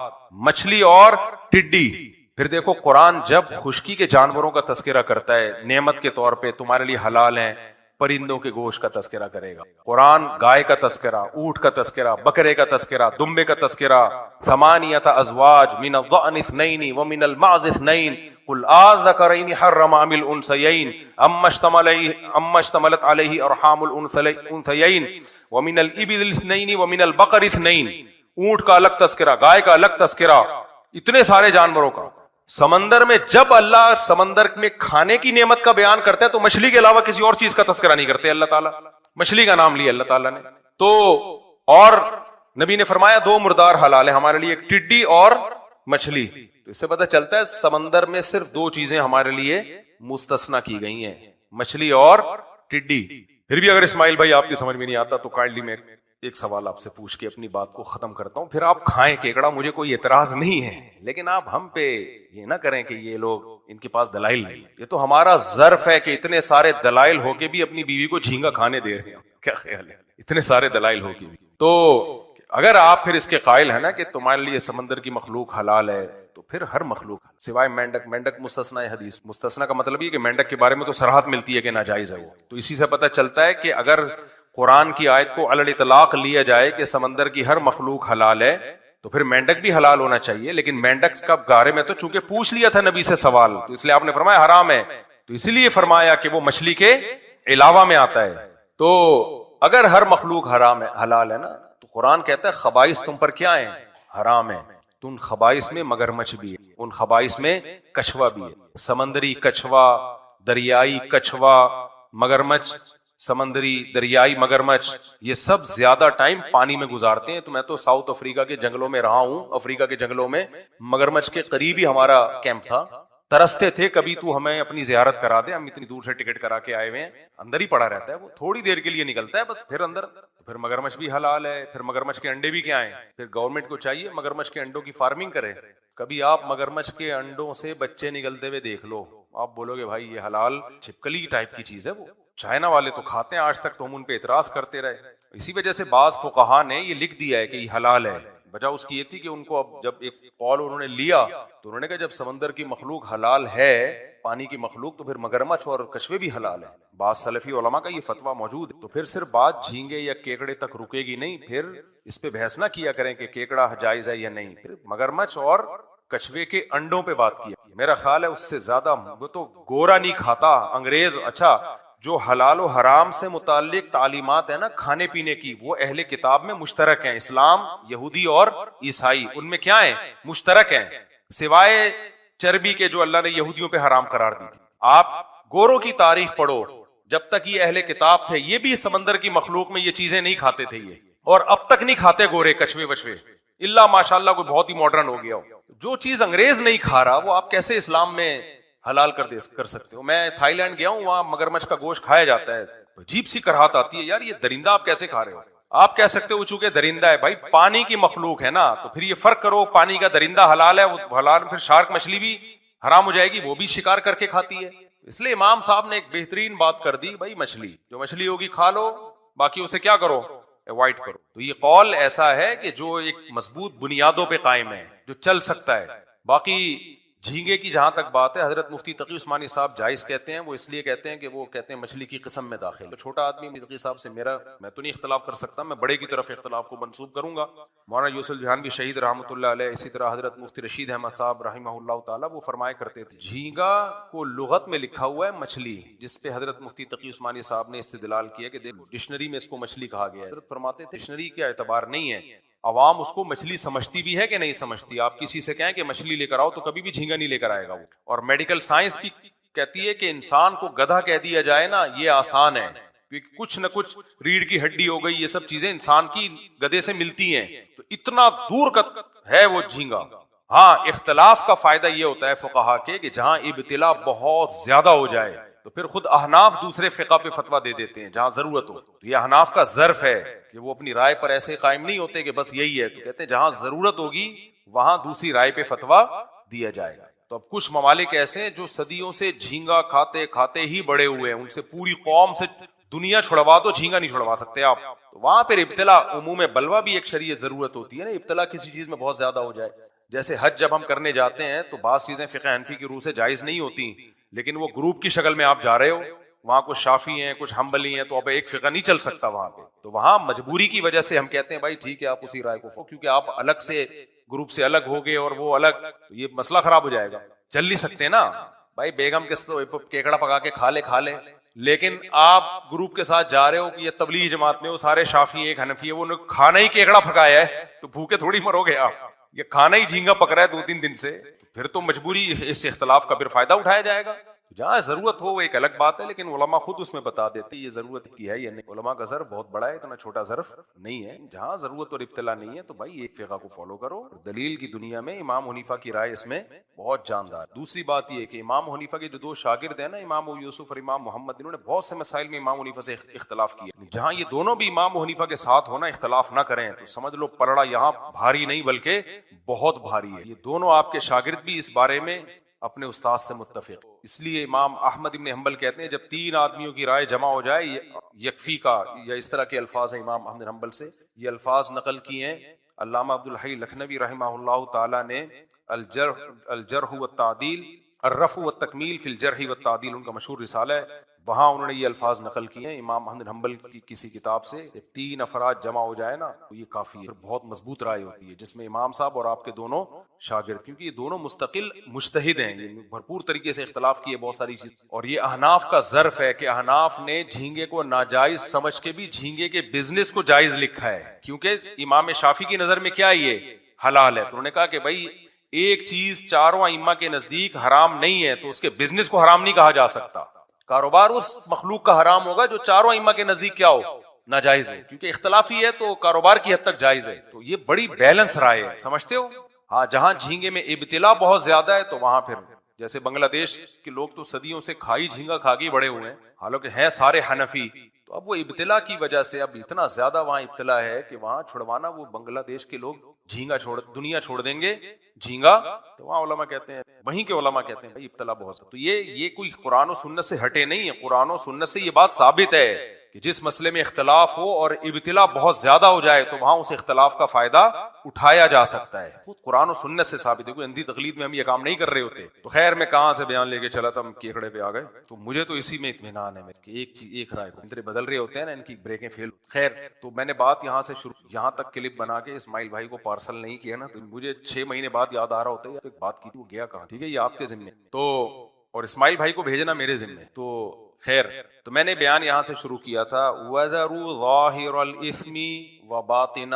مچھلی اور ٹڈی. پھر دیکھو قرآن جب خشکی کے جانوروں کا تذکرہ کرتا ہے نعمت کے طور پہ تمہارے لیے حلال ہیں، پرندوں کے گوشت کا تذکرہ کرے گا. قرآن گائے کا تذکرہ، اونٹ کا تذکرہ، بکرے کا تذکرہ، دمبے کا تذکرہ. ثمانیۃ ازواج من الضأن اثنین ومن المعز اثنین قل آذکرین حرم ام الانثیین اما اشتملت علیہ ارحام الانثیین ومن الابل اثنین ومن البقر اثنین. اونٹ کا الگ تذکرہ، گائے کا الگ تذکرہ، اتنے سارے جانوروں کا. سمندر میں جب اللہ سمندر میں کھانے کی نعمت کا بیان کرتا ہے تو مچھلی کے علاوہ کسی اور چیز کا تذکرہ نہیں کرتے اللہ تعالیٰ. مچھلی کا نام لیا اللہ تعالیٰ نے. تو اور نبی نے فرمایا دو مردار حلال ہے ہمارے لیے، ایک ٹڈی اور مچھلی. تو اس سے پتہ چلتا ہے سمندر میں صرف دو چیزیں ہمارے لیے مستثنا کی گئی ہیں، مچھلی اور ٹڈی. پھر بھی اگر اسماعیل بھائی آپ کی سمجھ میں نہیں آتا تو کائنڈلی میں ایک سوال آپ سے پوچھ کے اپنی بات کو ختم کرتا ہوں. پھر آپ کھائیں کیکڑا، مجھے کوئی اعتراض نہیں ہے، لیکن آپ ہم پہ یہ نہ کریں کہ یہ لوگ ان کے پاس دلائل نہیں. یہ تو ہمارا ظرف ہے کہ اتنے سارے دلائل ہو کے بھی اپنی بیوی کو جھینگا کھانے دے رہے ہیں. کیا خیال ہے؟ اتنے سارے دلائل ہو کے بھی. تو اگر آپ پھر اس کے قائل ہیں نا کہ تمہارے لیے سمندر کی مخلوق حلال ہے تو پھر ہر مخلوق سوائے مینڈک، مینڈک مستثنا ہے حدیث، مستثنا کا مطلب یہ کہ مینڈک کے بارے میں تو صراحت ملتی ہے کہ ناجائز ہے وہ، تو اسی سے پتہ چلتا ہے کہ اگر قرآن کی آیت کو علی الاطلاق لیا جائے کہ سمندر کی ہر مخلوق حلال ہے تو پھر مینڈک بھی حلال ہونا چاہیے، لیکن مینڈک کا بارے میں تو چونکہ پوچھ لیا تھا نبی سے سوال، تو اس لیے آپ نے فرمایا حرام ہے، تو اسی لیے فرمایا کہ وہ مچھلی کے علاوہ میں آتا ہے۔ تو اگر ہر مخلوق حرام ہے حلال ہے نا، تو قرآن کہتا ہے خبائث تم پر کیا ہیں؟ حرام ہے۔ تو ان خبائث میں مگرمچھ بھی ہے، ان خبائث میں کچھوا بھی ہے، سمندری کچھوا، دریائی کچھوا، مگرمچھ، سمندری دریائی مگرمچھ، یہ سب زیادہ ٹائم پانی میں گزارتے ہیں۔ تو میں تو ساؤتھ افریقہ کے جنگلوں میں رہا ہوں، افریقہ کے جنگلوں میں مگرمچھ کے قریب ہی ہمارا کیمپ تھا، ترستے تھے کبھی تو ہمیں اپنی زیارت کرا دے، ہم اتنی دور سے ٹکٹ کرا کے آئے ہوئے ہیں، اندر ہی پڑا رہتا ہے وہ، تھوڑی دیر کے لیے نکلتا ہے بس، پھر اندر۔ تو پھر مگرمچھ بھی حلال ہے، پھر مگرمچھ کے انڈے بھی کیا ہیں؟ پھر گورنمنٹ کو چاہیے مگرمچھ کے انڈوں کی فارمنگ کرے۔ کبھی آپ مگرمچھ کے انڈوں سے بچے نکلتے ہوئے دیکھ لو، آپ بولو گے بھائی یہ حلال چھپکلی ٹائپ کی چیز ہے، وہ چائنا والے تو کھاتے ہیں آج تک، تو ہم ان پہ اعتراض کرتے رہے۔ اسی وجہ سے بعض فقہا نے یہ لکھ دیا ہے کہ یہ حلال ہے، وجہ اس کی یہ تھی کہ ان کو اب جب ایک قول انہوں نے لیا تو انہوں نے کہا جب سمندر کی مخلوق حلال ہے، پانی کی مخلوق، تو پھر مگرمچھ اور کچھوے بھی حلال ہیں۔ بعض سلفی علماء کا یہ فتویٰ موجود ہے۔ تو پھر صرف بات جھینگے یا کیکڑے تک رکے گی نہیں، پھر اس پہ بحث نہ کیا کریں کہ کیکڑا جائز ہے یا نہیں، پھر مگرمچھ اور کچھوے کے انڈوں پہ بات کیا۔ میرا خیال ہے اس سے زیادہ وہ تو گورا نہیں کھاتا انگریز۔ اچھا، جو حلال و حرام سے متعلق تعلیمات ہیں نا کھانے پینے کی، وہ اہل کتاب میں مشترک ہیں، اسلام، یہودی اور عیسائی، ان میں کیا ہیں؟ مشترک ہیں، سوائے چربی کے جو اللہ نے یہودیوں پہ حرام قرار دی تھی۔ آپ گوروں کی تاریخ پڑھو، جب تک یہ اہل کتاب تھے یہ بھی سمندر کی مخلوق میں یہ چیزیں نہیں کھاتے تھے، یہ اور اب تک نہیں کھاتے گورے کچھوے وچھوے، اللہ ماشاءاللہ کوئی بہت ہی ماڈرن ہو گیا ہو۔ جو چیز انگریز نہیں کھا رہا وہ آپ کیسے اسلام میں حلال کر سکتے ہو؟ میں تھائی لینڈ گیا ہوں، وہاں مگرمچھ کا گوشت کھایا جاتا ہے، عجیب سی کراہت آتی ہے، یار یہ درندہ آپ کیسے کھا رہے ہو؟ آپ کہہ سکتے ہو چونکہ درندہ ہے، بھائی پانی کی مخلوق ہے نا، تو پھر یہ فرق کرو، پانی کا درندہ حلال ہے وہ حلال، پھر شارک مچھلی بھی حرام ہو جائے گی، وہ بھی شکار کر کے کھاتی ہے۔ اس لیے امام صاحب نے ایک بہترین بات کر دی، بھائی مچھلی جو مچھلی ہوگی کھا لو، باقی اسے کیا کرو؟ اوائڈ کرو۔ تو یہ قول ایسا ہے کہ جو ایک مضبوط بنیادوں پہ قائم ہے، جو چل سکتا ہے۔ باقی جھینگے کی جہاں تک بات ہے، حضرت مفتی تقی عثمانی صاحب جائز کہتے ہیں، وہ اس لیے کہتے ہیں کہ وہ کہتے ہیں مچھلی کی قسم میں داخل ہے۔ چھوٹا آدمی تقی صاحب سے میں تو نہیں اختلاف کر سکتا، میں بڑے کی طرف اختلاف کو منسوب کروں گا۔ مولانا یوسف جہانوی شہید رحمۃ اللہ علیہ، اسی طرح حضرت مفتی رشید احمد صاحب رحمہ اللہ تعالیٰ، وہ فرمایا کرتے تھے جھینگا کو لغت میں لکھا ہوا ہے مچھلی، جس پہ حضرت مفتی تقی عثمانی صاحب نے استدلال کیا کہ دیکھو ڈکشنری میں اس کو مچھلی کہا گیا ہے۔ حضرت فرماتے تھے ڈکشنری کا اعتبار نہیں ہے، عوام اس کو مچھلی سمجھتی بھی ہے کہ نہیں سمجھتی۔ آپ کسی سے کہیں کہ مچھلی لے کر آؤ تو کبھی بھی جھینگا نہیں لے کر آئے گا وہ۔ اور میڈیکل سائنس بھی کہتی ہے کہ انسان کو گدھا کہہ دیا جائے نا، یہ آسان ہے، کیونکہ کچھ نہ کچھ ریڑھ کی ہڈی ہو گئی، یہ سب چیزیں انسان کی گدھے سے ملتی ہیں، تو اتنا دور کا ہے وہ جھینگا۔ ہاں، اختلاف کا فائدہ یہ ہوتا ہے فقہا کے کہ جہاں ابتلا بہت زیادہ ہو جائے تو پھر خود احناف دوسرے فقہ پہ فتویٰ دے دیتے ہیں جہاں ضرورت ہو۔ تو یہ احناف کا ظرف ہے کہ وہ اپنی رائے پر ایسے قائم نہیں ہوتے کہ بس یہی ہے، تو کہتے ہیں جہاں ضرورت ہوگی وہاں دوسری رائے پہ فتویٰ دیا جائے گا۔ تو اب کچھ ممالک ایسے ہیں جو صدیوں سے جھینگا کھاتے کھاتے ہی بڑے ہوئے ہیں، ان سے پوری قوم سے دنیا چھڑوا دو، جھینگا نہیں چھڑوا سکتے آپ۔ تو وہاں پھر ابتلا عموم بلوہ بھی ایک شرعی ضرورت ہوتی ہے نا، ابتلا کسی چیز میں بہت زیادہ ہو جائے۔ جیسے حج جب ہم کرنے جاتے ہیں تو بعض چیزیں فقہ حنفی کی روح سے جائز نہیں ہوتی، لیکن وہ گروپ کی شکل میں آپ جا رہے ہو، وہاں کچھ شافی ہیں کچھ حنبلی ہیں، تو اب ایک فقہ نہیں چل سکتا وہاں پہ، تو وہاں مجبوری کی وجہ سے ہم کہتے ہیں بھائی ٹھیک ہے آپ اسی رائے کو، کیونکہ آپ الگ سے گروپ سے الگ ہوگے اور وہ الگ، تو یہ مسئلہ خراب ہو جائے گا۔ چل نہیں سکتے نا بھائی، بیگم کس تو کیکڑا پکا کے کھا لے، لیکن آپ گروپ کے ساتھ جا رہے ہو کہ یہ تبلیغ جماعت میں وہ سارے شافی ایک حنفی ہے، وہ کھانا ہی کیکڑا پکایا ہے، تو بھوکے تھوڑی مرو گے آپ، یہ کھانا ہی جھینگا پک رہا ہے 2-3 دن سے، پھر تو مجبوری اس اختلاف کا پھر فائدہ اٹھایا جائے گا۔ جہاں ضرورت ہو وہ ایک الگ بات ہے، لیکن علماء خود اس میں بتا دیتے یہ ضرورت کی ہے یا نہیں۔ علماء کا ظرف بہت بڑا ہے، اتنا چھوٹا ظرف نہیں ہے۔ جہاں ضرورت اور ابتلا نہیں ہے تو بھائی ایک فقہ کو فالو کرو۔ دلیل کی دنیا میں امام حنیفہ کی رائے اس میں بہت جاندار۔ دوسری بات یہ ہے کہ امام حنیفہ کے جو 2 شاگرد ہیں نا، امام ابو یوسف اور امام محمد، انہوں نے بہت سے مسائل میں امام حنیفہ سے اختلاف کیا۔ جہاں یہ دونوں بھی امام حنیفہ کے ساتھ ہونا، اختلاف نہ کریں، تو سمجھ لو پلڑا یہاں بھاری نہیں بلکہ بہت بھاری ہے۔ یہ دونوں آپ کے شاگرد بھی اس بارے میں اپنے استاد سے متفق. اس لیے امام احمد ابن حنبل کہتے ہیں جب 3 آدمیوں کی رائے جمع ہو جائے یکفی کا، یا اس طرح کے الفاظ ہیں امام احمد حنبل سے. یہ الفاظ نقل کیے ہیں علامہ عبدالحی لکھنوی رحمہ اللہ تعالی نے الجرح والتعدیل، الرفع والتکمیل فی الجرح والتعدیل، ان کا مشہور رسالہ ہے، وہاں انہوں نے یہ الفاظ نقل کیے ہیں امام احمد حنبل کی کسی کتاب سے. 3 افراد جمع ہو جائے نا تو یہ کافی ہے، بہت مضبوط رائے ہوتی ہے جس میں امام صاحب اور آپ کے دونوں شاگرد، کیونکہ یہ دونوں مستقل مجتہد ہیں، یہ بھرپور طریقے سے اختلاف کیے بہت ساری چیز. اور یہ احناف کا ظرف ہے کہ احناف نے جھینگے کو ناجائز سمجھ کے بھی جھینگے کے بزنس کو جائز لکھا ہے، کیونکہ امام شافعی کی نظر میں کیا یہ حلال ہے. تو انہوں نے کہا کہ بھائی ایک چیز چاروں ائمہ کے نزدیک حرام نہیں ہے تو اس کے بزنس کو حرام نہیں کہا جا سکتا. کاروبار اس مخلوق کا حرام ہوگا جو چاروں ائمہ کے نزدیک کیا ہو، ناجائز ہے، کیونکہ اختلافی ہے تو کاروبار کی حد تک جائز ہے. تو یہ بڑی بیلنس رائے ہے، سمجھتے ہو. ہاں جہاں جھینگے میں ابتلا بہت زیادہ ہے تو وہاں پھر جیسے بنگلہ دیش کے لوگ تو صدیوں سے کھائی جھینگا کھا کے بڑے ہوئے ہیں، حالانکہ ہیں سارے حنفی، تو اب وہ ابتلا کی وجہ سے اب اتنا زیادہ وہاں ابتلا ہے کہ وہاں چھڑوانا، وہ بنگلہ دیش کے لوگ جھینگا دنیا چھوڑ دیں گے جھینگا. تو وہاں علماء کہتے ہیں، وہیں کے علماء کہتے ہیں بھائی ابتلا بہت. تو یہ کوئی قرآن و سنت سے ہٹے نہیں ہے، قرآن و سنت سے یہ بات ثابت ہے کہ جس مسئلے میں اختلاف ہو اور ابتلا بہت زیادہ ہو جائے تو وہاں اس اختلاف کا فائدہ اٹھایا جا سکتا ہے. قرآن و سنت سے ثابت ہے، کوئی اندھی تقلید میں ہم یہ کام نہیں کر رہے ہوتے. تو خیر میں کہاں سے بیان لے کے چلا تھا، ہم کیکڑے پہ آ گئے. تو مجھے تو اسی میں اطمینان ہے کہ ایک رائے کو بدل رہے ہوتے ہیں نا، ان کی بریکیں فیل. خیر تو میں نے بات یہاں سے شروع، یہاں تک کلپ بنا کے اسماعیل بھائی کو پارسل نہیں کیا نا، تو مجھے 6 مہینے بعد یاد آ رہا ہوتا ہے ایک بات کی تھی، وہ گیا کہاں. ٹھیک ہے، یہ آپ کے ذمہ تو، اور اسماعیل بھائی کو بھیجنا میرے ذمہ. تو خیر تو میں نے بیان یہاں سے شروع کیا تھا، وَذَرُوا ظَاهِرَ الْإِثْمِ وَبَاطِنَ،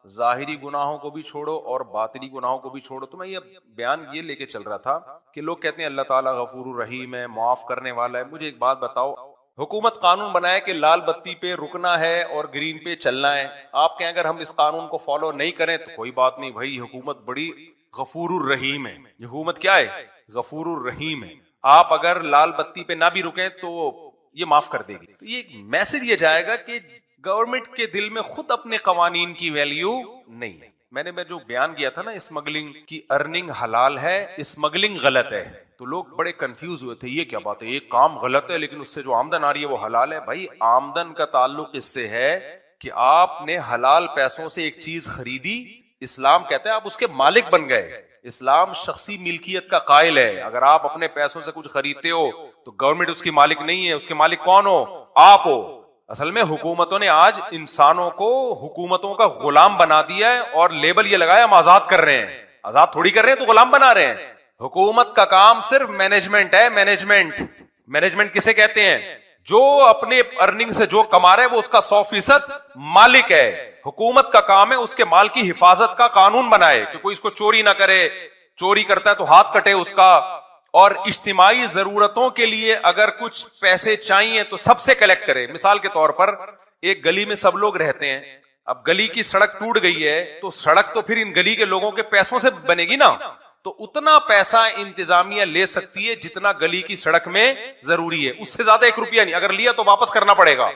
ظاہری گناہوں کو بھی چھوڑو اور باطنی گناہوں کو بھی چھوڑو. تو میں یہ بیان یہ لے کے چل رہا تھا کہ لوگ کہتے ہیں اللہ تعالیٰ غفور الرحیم ہے، معاف کرنے والا ہے. مجھے ایک بات بتاؤ، حکومت قانون بنائے کہ لال بتی پہ رکنا ہے اور گرین پہ چلنا ہے، آپ کہیں اگر ہم اس قانون کو فالو نہیں کریں تو کوئی بات نہیں بھائی، حکومت بڑی غفور الرحیم ہے. حکومت کیا ہے؟ غفور الرحیم ہے. آپ اگر لال بتی پہ نہ بھی رکیں تو یہ معاف کر دے گی. تو یہ میسج یہ جائے گا کہ گورنمنٹ کے دل میں خود اپنے قوانین کی ویلیو نہیں ہے. میں جو بیان کیا تھا نا، اسمگلنگ کی ارننگ حلال ہے، اسمگلنگ غلط ہے. تو لوگ بڑے کنفیوز ہوئے تھے، یہ کیا بات ہے، ایک کام غلط ہے لیکن اس سے جو آمدن آ رہی ہے وہ حلال ہے. بھائی آمدن کا تعلق اس سے ہے کہ آپ نے حلال پیسوں سے ایک چیز خریدی، اسلام کہتا ہے آپ اس کے مالک بن گئے. اسلام شخصی ملکیت کا قائل ہے. اگر آپ اپنے پیسوں سے کچھ خریدتے ہو تو گورنمنٹ اس کی مالک نہیں ہے، اس کے مالک کون ہو؟ آپ ہو. اصل میں حکومتوں نے آج انسانوں کو حکومتوں کا غلام بنا دیا ہے اور لیبل یہ لگایا ہم آزاد کر رہے ہیں. آزاد تھوڑی کر رہے ہیں، تو غلام بنا رہے ہیں. حکومت کا کام صرف مینجمنٹ ہے. مینجمنٹ کسے کہتے ہیں؟ جو اپنے ارننگ سے جو کما رہے ہے وہ اس کا 100% مالک ہے. حکومت کا کام ہے اس کے مال کی حفاظت کا قانون بنائے کہ کوئی اس کو چوری نہ کرے، چوری کرتا ہے تو ہاتھ کٹے اس کا. اور اجتماعی ضرورتوں کے لیے اگر کچھ پیسے چاہیے تو سب سے کلیکٹ کرے. مثال کے طور پر ایک گلی میں سب لوگ رہتے ہیں، اب گلی کی سڑک ٹوٹ گئی ہے تو سڑک تو پھر ان گلی کے لوگوں کے پیسوں سے بنے گی نا، تو اتنا پیسہ انتظامیہ لے سکتی ہے جتنا گلی کی سڑک میں ضروری ہے، اس سے زیادہ 1 روپیہ نہیں. اگر لیا تو واپس کرنا پڑے گا.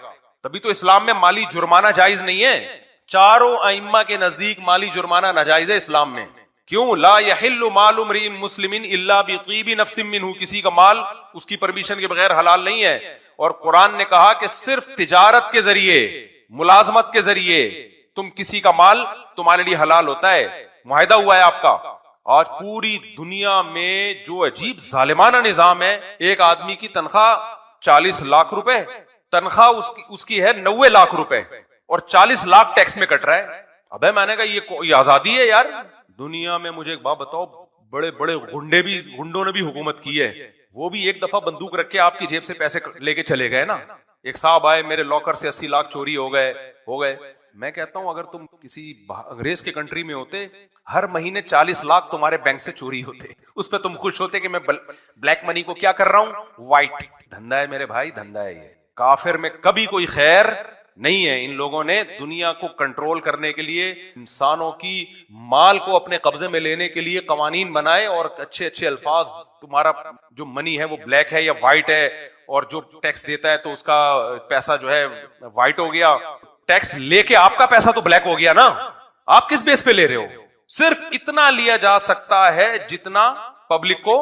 تبھی تو اسلام میں مالی جرمانہ جائز نہیں ہے. چاروں ائمہ کے نزدیک مالی جرمانہ ناجائز ہے اسلام میں. کیوں؟ لا یحل مال امرئ مسلم الا بطیب نفس منہ، کسی کا مال اس کی پرمیشن کے بغیر حلال نہیں ہے. اور قرآن نے کہا کہ صرف تجارت کے ذریعے، ملازمت کے ذریعے تم کسی کا مال تمہارے لیے حلال ہوتا ہے، معاہدہ ہوا ہے آپ کا. آج پوری دنیا میں جو عجیب ظالمانہ نظام ہے، ایک آدمی کی تنخواہ 40 لاکھ روپے، تنخواہ اس کی ہے 90 لاکھ روپے اور 40 لاکھ ٹیکس میں کٹ رہا ہے. ابے میں نے کہا یہ آزادی ہے یار. دنیا میں مجھے ایک بات بتاؤ، بڑے بڑے گنڈوں نے بھی حکومت کی ہے، وہ بھی ایک دفعہ بندوق رکھ کے آپ کی جیب سے پیسے لے کے چلے گئے نا. ایک صاحب آئے، میرے لاکر سے 80 لاکھ چوری ہو گئے. میں کہتا ہوں اگر تم کسی انگریز کے کنٹری میں ہوتے، ہر مہینے 40 لاکھ تمہارے بینک سے چوری ہوتے، اس پہ تم خوش ہوتے کہ میں بلیک منی کو کیا کر رہا ہوں، وائٹ. دھندا ہے میرے بھائی، دھندا ہے یہ. کافر میں کبھی کوئی خیر نہیں ہے. ان لوگوں نے دنیا کو کنٹرول کرنے کے لیے، انسانوں کی مال کو اپنے قبضے میں لینے کے لیے قوانین بنائے اور اچھے اچھے الفاظ، تمہارا جو منی ہے وہ بلیک ہے یا وائٹ ہے، اور جو ٹیکس دیتا ہے تو اس کا پیسہ جو ہے وائٹ ہو گیا. ٹیکس لے کے آپ کا پیسہ تو بلیک ہو گیا نا. آپ کس بیس پہ لے رہے ہو؟ صرف اتنا لیا جا سکتا ہے جتنا پبلک کو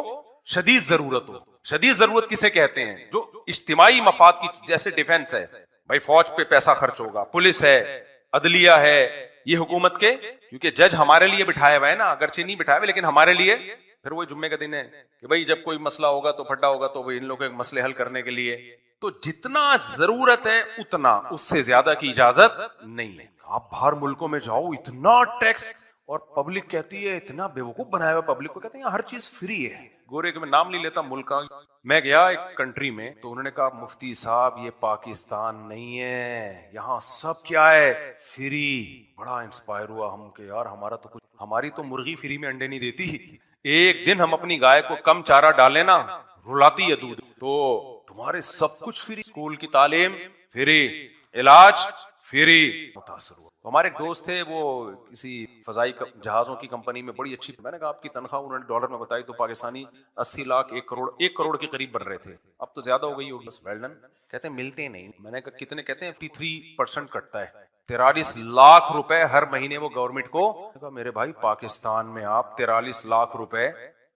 شدید ضرورت ہو. شدید ضرورت کسے کہتے ہیں؟ جو اجتماعی مفاد کی، جیسے ڈیفنس ہے بھائی، فوج پہ پیسہ خرچ ہوگا، پولیس ہے، عدلیہ ہے، یہ حکومت کے، کیونکہ جج ہمارے لیے بٹھایا ہوا ہے نا، اگرچہ نہیں بٹھایا ہوا لیکن ہمارے لیے. پھر وہ جمعے کا دن ہے کہ بھائی جب کوئی مسئلہ ہوگا تو پھڈا ہوگا تو ان لوگوں کے مسئلے حل کرنے کے لیے. تو جتنا ضرورت ہے اتنا، اس سے زیادہ کی اجازت نہیں ہے. آپ باہر ملکوں میں جاؤ، اتنا ٹیکس، اور پبلک کہتی ہے، اتنا بیوقوف بنایا ہوا پبلک کو، کہتے ہیں ہر چیز فری ہے. گورے کے میں نام نہیں لیتا ملک کا. میں گیا ایک کنٹری میں تو انہوں نے کہا مفتی صاحب یہ پاکستان نہیں ہے، یہاں سب کیا ہے؟ فری. بڑا انسپائر ہوا ہم کہ یار ہمارا تو کچھ، ہماری تو مرغی فری میں انڈے نہیں دیتی. ایک دن ہم اپنی گائے کو کم چارہ ڈالیں نا، رلاتی ہے دودھ. تو تمہارے سب کچھ فری، اسکول کی تعلیم فری، علاج فری. متاثر ہوا. ہمارے ایک دوست تھے، وہ کسی فضائی جہازوں کی کمپنی میں بڑی اچھی، میں نے کہا آپ کی تنخواہ، انہوں نے ڈالر میں بتائی تو پاکستانی 80 لاکھ، 1 کروڑ کے قریب بن رہے تھے. اب تو زیادہ ہو گئی ہوگی. ویلڈن کہتے ہیں ملتے نہیں. میں نے کہا کتنے؟ کہتے ہیں 53% کٹتا ہے، 43 لاکھ روپے ہر مہینے وہ گورنمنٹ کو. کہا میرے بھائی پاکستان میں آپ 43 لاکھ روپے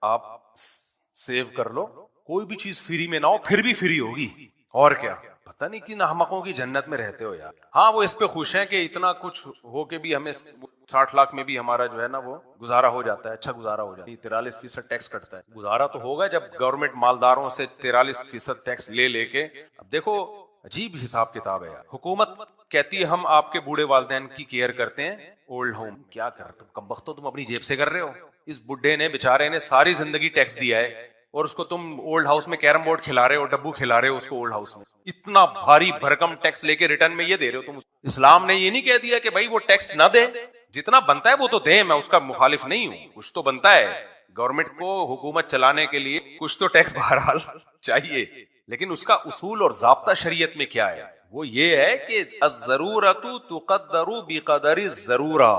آپ سیو کر لو، کوئی بھی چیز فری میں نہ ہو پھر بھی فری ہوگی. اور کیا، پتہ نہیں کن احمقوں کی جنت میں رہتے ہو یار. ہاں وہ اس پہ خوش ہیں کہ اتنا کچھ ہو کے بھی ہمیں 60 لاکھ میں بھی ہمارا جو ہے نا وہ گزارا ہو جاتا ہے، اچھا گزارا ہو جاتا ہے. 43% ٹیکس کٹتا ہے. گزارا تو ہوگا جب گورنمنٹ مالداروں سے 43% ٹیکس لے کے. اب دیکھو عجیب حساب کتاب ہے یار. حکومت کہتی ہے ہم آپ کے بوڑھے والدین کی کیئر کرتے ہیں، اولڈ ہوم. کیا کر تم کم بختو، تم اپنی جیب سے کر رہے ہو. اس بڈھے نے بیچارے نے ساری زندگی ٹیکس دیا ہے اور اس کو تم اولڈ ہاؤس میں کیرم بورڈ کھلا رہے ہو، ڈبو کھلا رہے ہو اس کو اولڈ ہاؤس میں. اتنا بھاری بھرکم ٹیکس لے کے ریٹرن میں یہ دے رہے ہو تم. اسلام نے یہ نہیں کہہ دیا کہ بھائی وہ ٹیکس نہ دے، جتنا بنتا ہے وہ تو دیں، میں اس کا مخالف نہیں ہوں، کچھ تو بنتا ہے. گورنمنٹ کو حکومت چلانے کے لیے کچھ تو ٹیکس بہرحال چاہیے، لیکن اس کا اصول اور ضابطہ شریعت میں کیا ہے؟ وہ یہ ہے کہ الضرورۃ تقدر بقدر الضرورہ.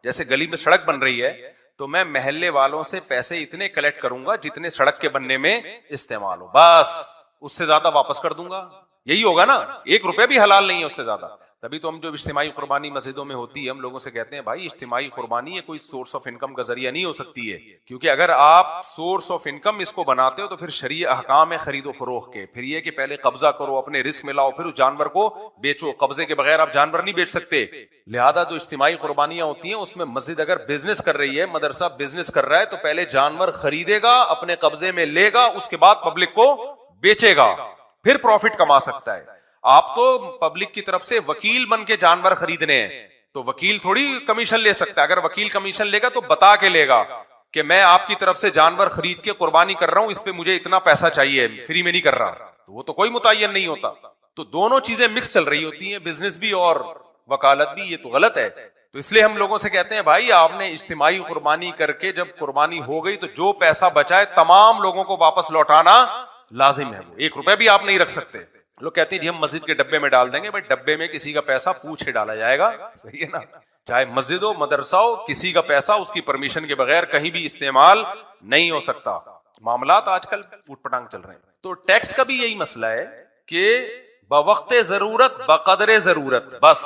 جیسے گلی میں سڑک بن رہی ہے تو میں محلے والوں سے پیسے اتنے کلیکٹ کروں گا جتنے سڑک کے بننے میں استعمال ہو، بس اس سے زیادہ واپس کر دوں گا. یہی ہوگا نا، 1 روپے بھی حلال نہیں ہے اس سے زیادہ. تبھی تو ہم جو اجتماعی قربانی مسجدوں میں ہوتی ہے، ہم لوگوں سے کہتے ہیں بھائی اجتماعی قربانی یہ کوئی سورس آف انکم کا ذریعہ نہیں ہو سکتی ہے، کیونکہ اگر آپ سورس آف انکم اس کو بناتے ہو تو پھر شرعی احکام ہے خرید و فروخت کے. پھر یہ کہ پہلے قبضہ کرو، اپنے رزق میں لاؤ، پھر اس جانور کو بیچو. قبضے کے بغیر آپ جانور نہیں بیچ سکتے. لہذا جو اجتماعی قربانیاں ہوتی ہیں اس میں مسجد اگر بزنس کر رہی ہے، مدرسہ بزنس کر رہا ہے، تو پہلے جانور خریدے گا، اپنے قبضے میں لے گا، اس کے بعد پبلک کو بیچے گا، پھر پروفٹ کما سکتا ہے. آپ تو پبلک کی طرف سے وکیل بن کے جانور خریدنے ہیں، تو وکیل تھوڑی کمیشن لے سکتا ہے. اگر وکیل کمیشن لے گا تو بتا کے لے گا کہ میں آپ کی طرف سے جانور خرید کے قربانی کر رہا ہوں، اس پہ مجھے اتنا پیسہ چاہیے، فری میں نہیں کر رہا. تو وہ تو کوئی متعین نہیں ہوتا. تو دونوں چیزیں مکس چل رہی ہوتی ہیں، بزنس بھی اور وکالت بھی. یہ تو غلط ہے. تو اس لیے ہم لوگوں سے کہتے ہیں بھائی آپ نے اجتماعی قربانی کر کے جب قربانی ہو گئی تو جو پیسہ بچائے تمام لوگوں کو واپس لوٹانا لازم ہے. 1 روپے بھی آپ نہیں رکھ سکتے. لوگ کہتے ہیں جی ہم مسجد کے ڈبے میں ڈال دیں گے. بھائی ڈبے میں کسی کا پیسہ پوچھے ڈالا جائے گا، صحیح ہے نا. چاہے مسجد ہو، مدرسہ ہو، کسی کا پیسہ اس کی پرمیشن کے بغیر کہیں بھی استعمال نہیں ہو سکتا. معاملات آج کل پوٹ پٹانگ چل رہے ہیں. تو ٹیکس کا بھی یہی مسئلہ ہے کہ بوقت ضرورت بقدر ضرورت، بس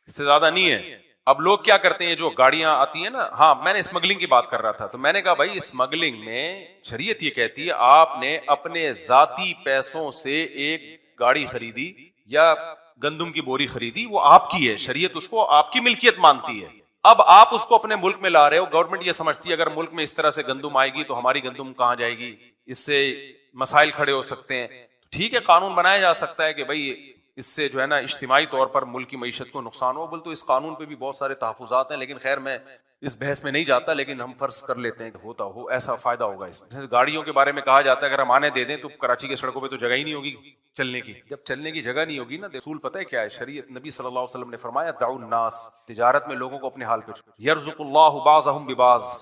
اس سے زیادہ نہیں ہے. اب لوگ کیا کرتے ہیں، جو گاڑیاں آتی ہیں نا، ہاں میں نے اسمگلنگ کی بات کر رہا تھا، تو میں نے کہا بھائی اسمگلنگ میں شریعت یہ کہتی ہے آپ نے اپنے ذاتی پیسوں سے ایک گاڑی خریدی یا گندم کی بوری خریدی، وہ آپ کی ہے، شریعت اس کو آپ کی ملکیت مانتی ہے. اب آپ اس کو اپنے ملک میں لا رہے ہو. گورنمنٹ یہ سمجھتی ہے اگر ملک میں اس طرح سے گندم آئے گی تو ہماری گندم کہاں جائے گی، اس سے مسائل کھڑے ہو سکتے ہیں. ٹھیک ہے، قانون بنایا جا سکتا ہے کہ بھائی اس سے جو ہے نا اجتماعی طور پر ملک کی معیشت کو نقصان ہو. بول تو اس قانون پہ بھی بہت سارے تحفظات ہیں، لیکن خیر میں اس بحث میں نہیں جاتا. لیکن ہم فرض کر لیتے ہیں کہ ہوتا ہو ایسا فائدہ ہوگا اس میں. گاڑیوں کے بارے میں کہا جاتا ہے اگر ہم آنے دے دیں تو کراچی کے سڑکوں پہ تو جگہ ہی نہیں ہوگی چلنے کی. جب چلنے کی جگہ نہیں ہوگی نا، اصول پتہ ہے کیا ہے؟ شریعت نبی صلی اللہ علیہ وسلم نے فرمایا دعوا الناس، تجارت میں لوگوں کو اپنے حال پہ چھوڑو. یرزق اللہ بعضهم ببعض،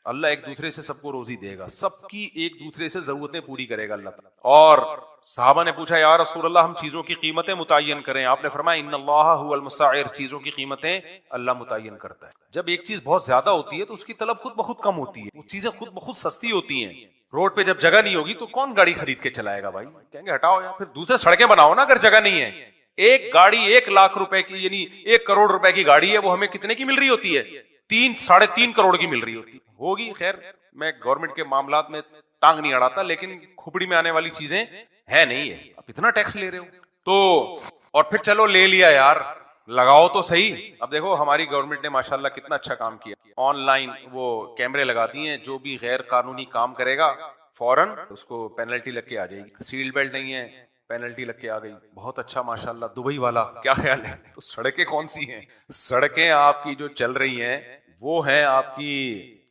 اللہ ایک دوسرے سے سب کو روزی دے گا، سب کی ایک دوسرے سے ضرورتیں پوری کرے گا اللہ تعالیٰ. اور صحابہ نے پوچھا یا رسول اللہ ہم چیزوں کی قیمتیں متعین کریں؟ آپ نے فرمایا ان اللہ هو المسعر، چیزوں کی قیمتیں اللہ متعین کرتا ہے. جب ایک چیز بہت زیادہ ہوتی ہے تو اس کی طلب خود بخود کم ہوتی ہے، وہ چیزیں خود بخود سستی ہوتی ہیں. روڈ پہ جب جگہ نہیں ہوگی تو کون گاڑی خرید کے چلائے گا بھائی؟ کہیں گے ہٹاؤ، یا پھر دوسرے سڑکیں بناؤ نا اگر جگہ نہیں ہے. ایک گاڑی 1 لاکھ روپے کی یعنی 1 کروڑ روپے کی گاڑی ہے، وہ ہمیں کتنے کی مل رہی ہوتی ہے؟ 3 ساڑھے 3 کروڑ کی مل رہی ہوتی ہوگی. خیر میں گورنمنٹ کے معاملات میں ٹانگ نہیں اڑاتا, لیکن کھوپڑی میں آنے والی چیزیں ہے نہیں ہے. اب اتنا ٹیکس لے رہے ہو تو, اور پھر چلو لے لیا یار, لگاؤ تو صحیح. اب دیکھو ہماری گورنمنٹ نے ماشاءاللہ کتنا اچھا کام کیا, آن لائن وہ کیمرے لگا دیے ہیں, جو بھی غیر قانونی کام کرے گا فوراً اس کو پینلٹی لگ کے آ جائے گی. سیٹ بیلٹ نہیں ہے, پینلٹی لگ کے آ گئی. بہت اچھا ماشاءاللہ. دبئی والا کیا خیال ہے؟ تو سڑکیں کون سی ہیں؟ سڑکیں آپ کی جو چل رہی ہیں وہ ہیں آپ کی,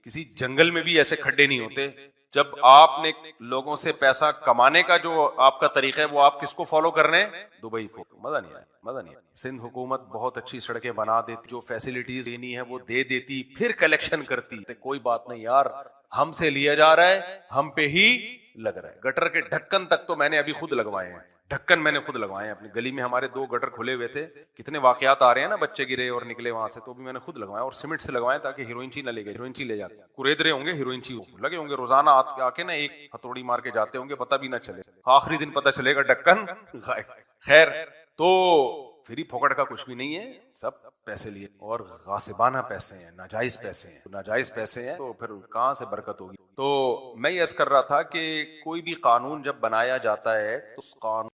کسی جنگل میں بھی ایسے کھڈے نہیں ہوتے. جب آپ نے لوگوں سے پیسہ کمانے کا جو آپ کا طریقہ ہے وہ آپ کس کو فالو کر رہے ہیں؟ دبئی کو. مزہ نہیں آیا, مزہ نہیں آیا. سندھ حکومت بہت اچھی سڑکیں بنا دیتی, جو فیسلٹیز دینی ہے وہ دے دیتی, پھر کلیکشن کرتی. کوئی بات نہیں یار, ہم سے لیا جا رہا ہے, ہم پہ ہی لگ رہا ہے. گٹر کے ڈھکن تک تو میں نے ابھی خود لگوائے ہیں, ڈھکن میں نے خود لگوائے ہیں. اپنی گلی میں ہمارے 2 گٹر کھلے ہوئے تھے, کتنے واقعات آ رہے ہیں نا, بچے گرے اور نکلے وہاں سے, تو بھی میں نے خود لگوایا, اور سیمنٹ سے لگوائے تاکہ ہیروئنچی نہ لے گئے. ہیروئنچی لے جاتے کوریدرے ہوں گے, ہیروئنچی لگے ہوں گے روزانہ آ کے نا, ایک ہتھوڑی مار کے جاتے ہوں گے, پتہ بھی نہ چلے. آخری دن پتہ چلے گا ڈھکن غائب. خیر, تو فری پھوکٹ کا کچھ بھی نہیں ہے, سب پیسے لیے, اور غاصبانہ پیسے ہیں, ناجائز پیسے ہیں. ناجائز پیسے ہیں تو پھر کہاں سے برکت ہوگی؟ تو میں یہ عرض کر رہا تھا کہ کوئی بھی قانون جب بنایا جاتا ہے تو اس قانون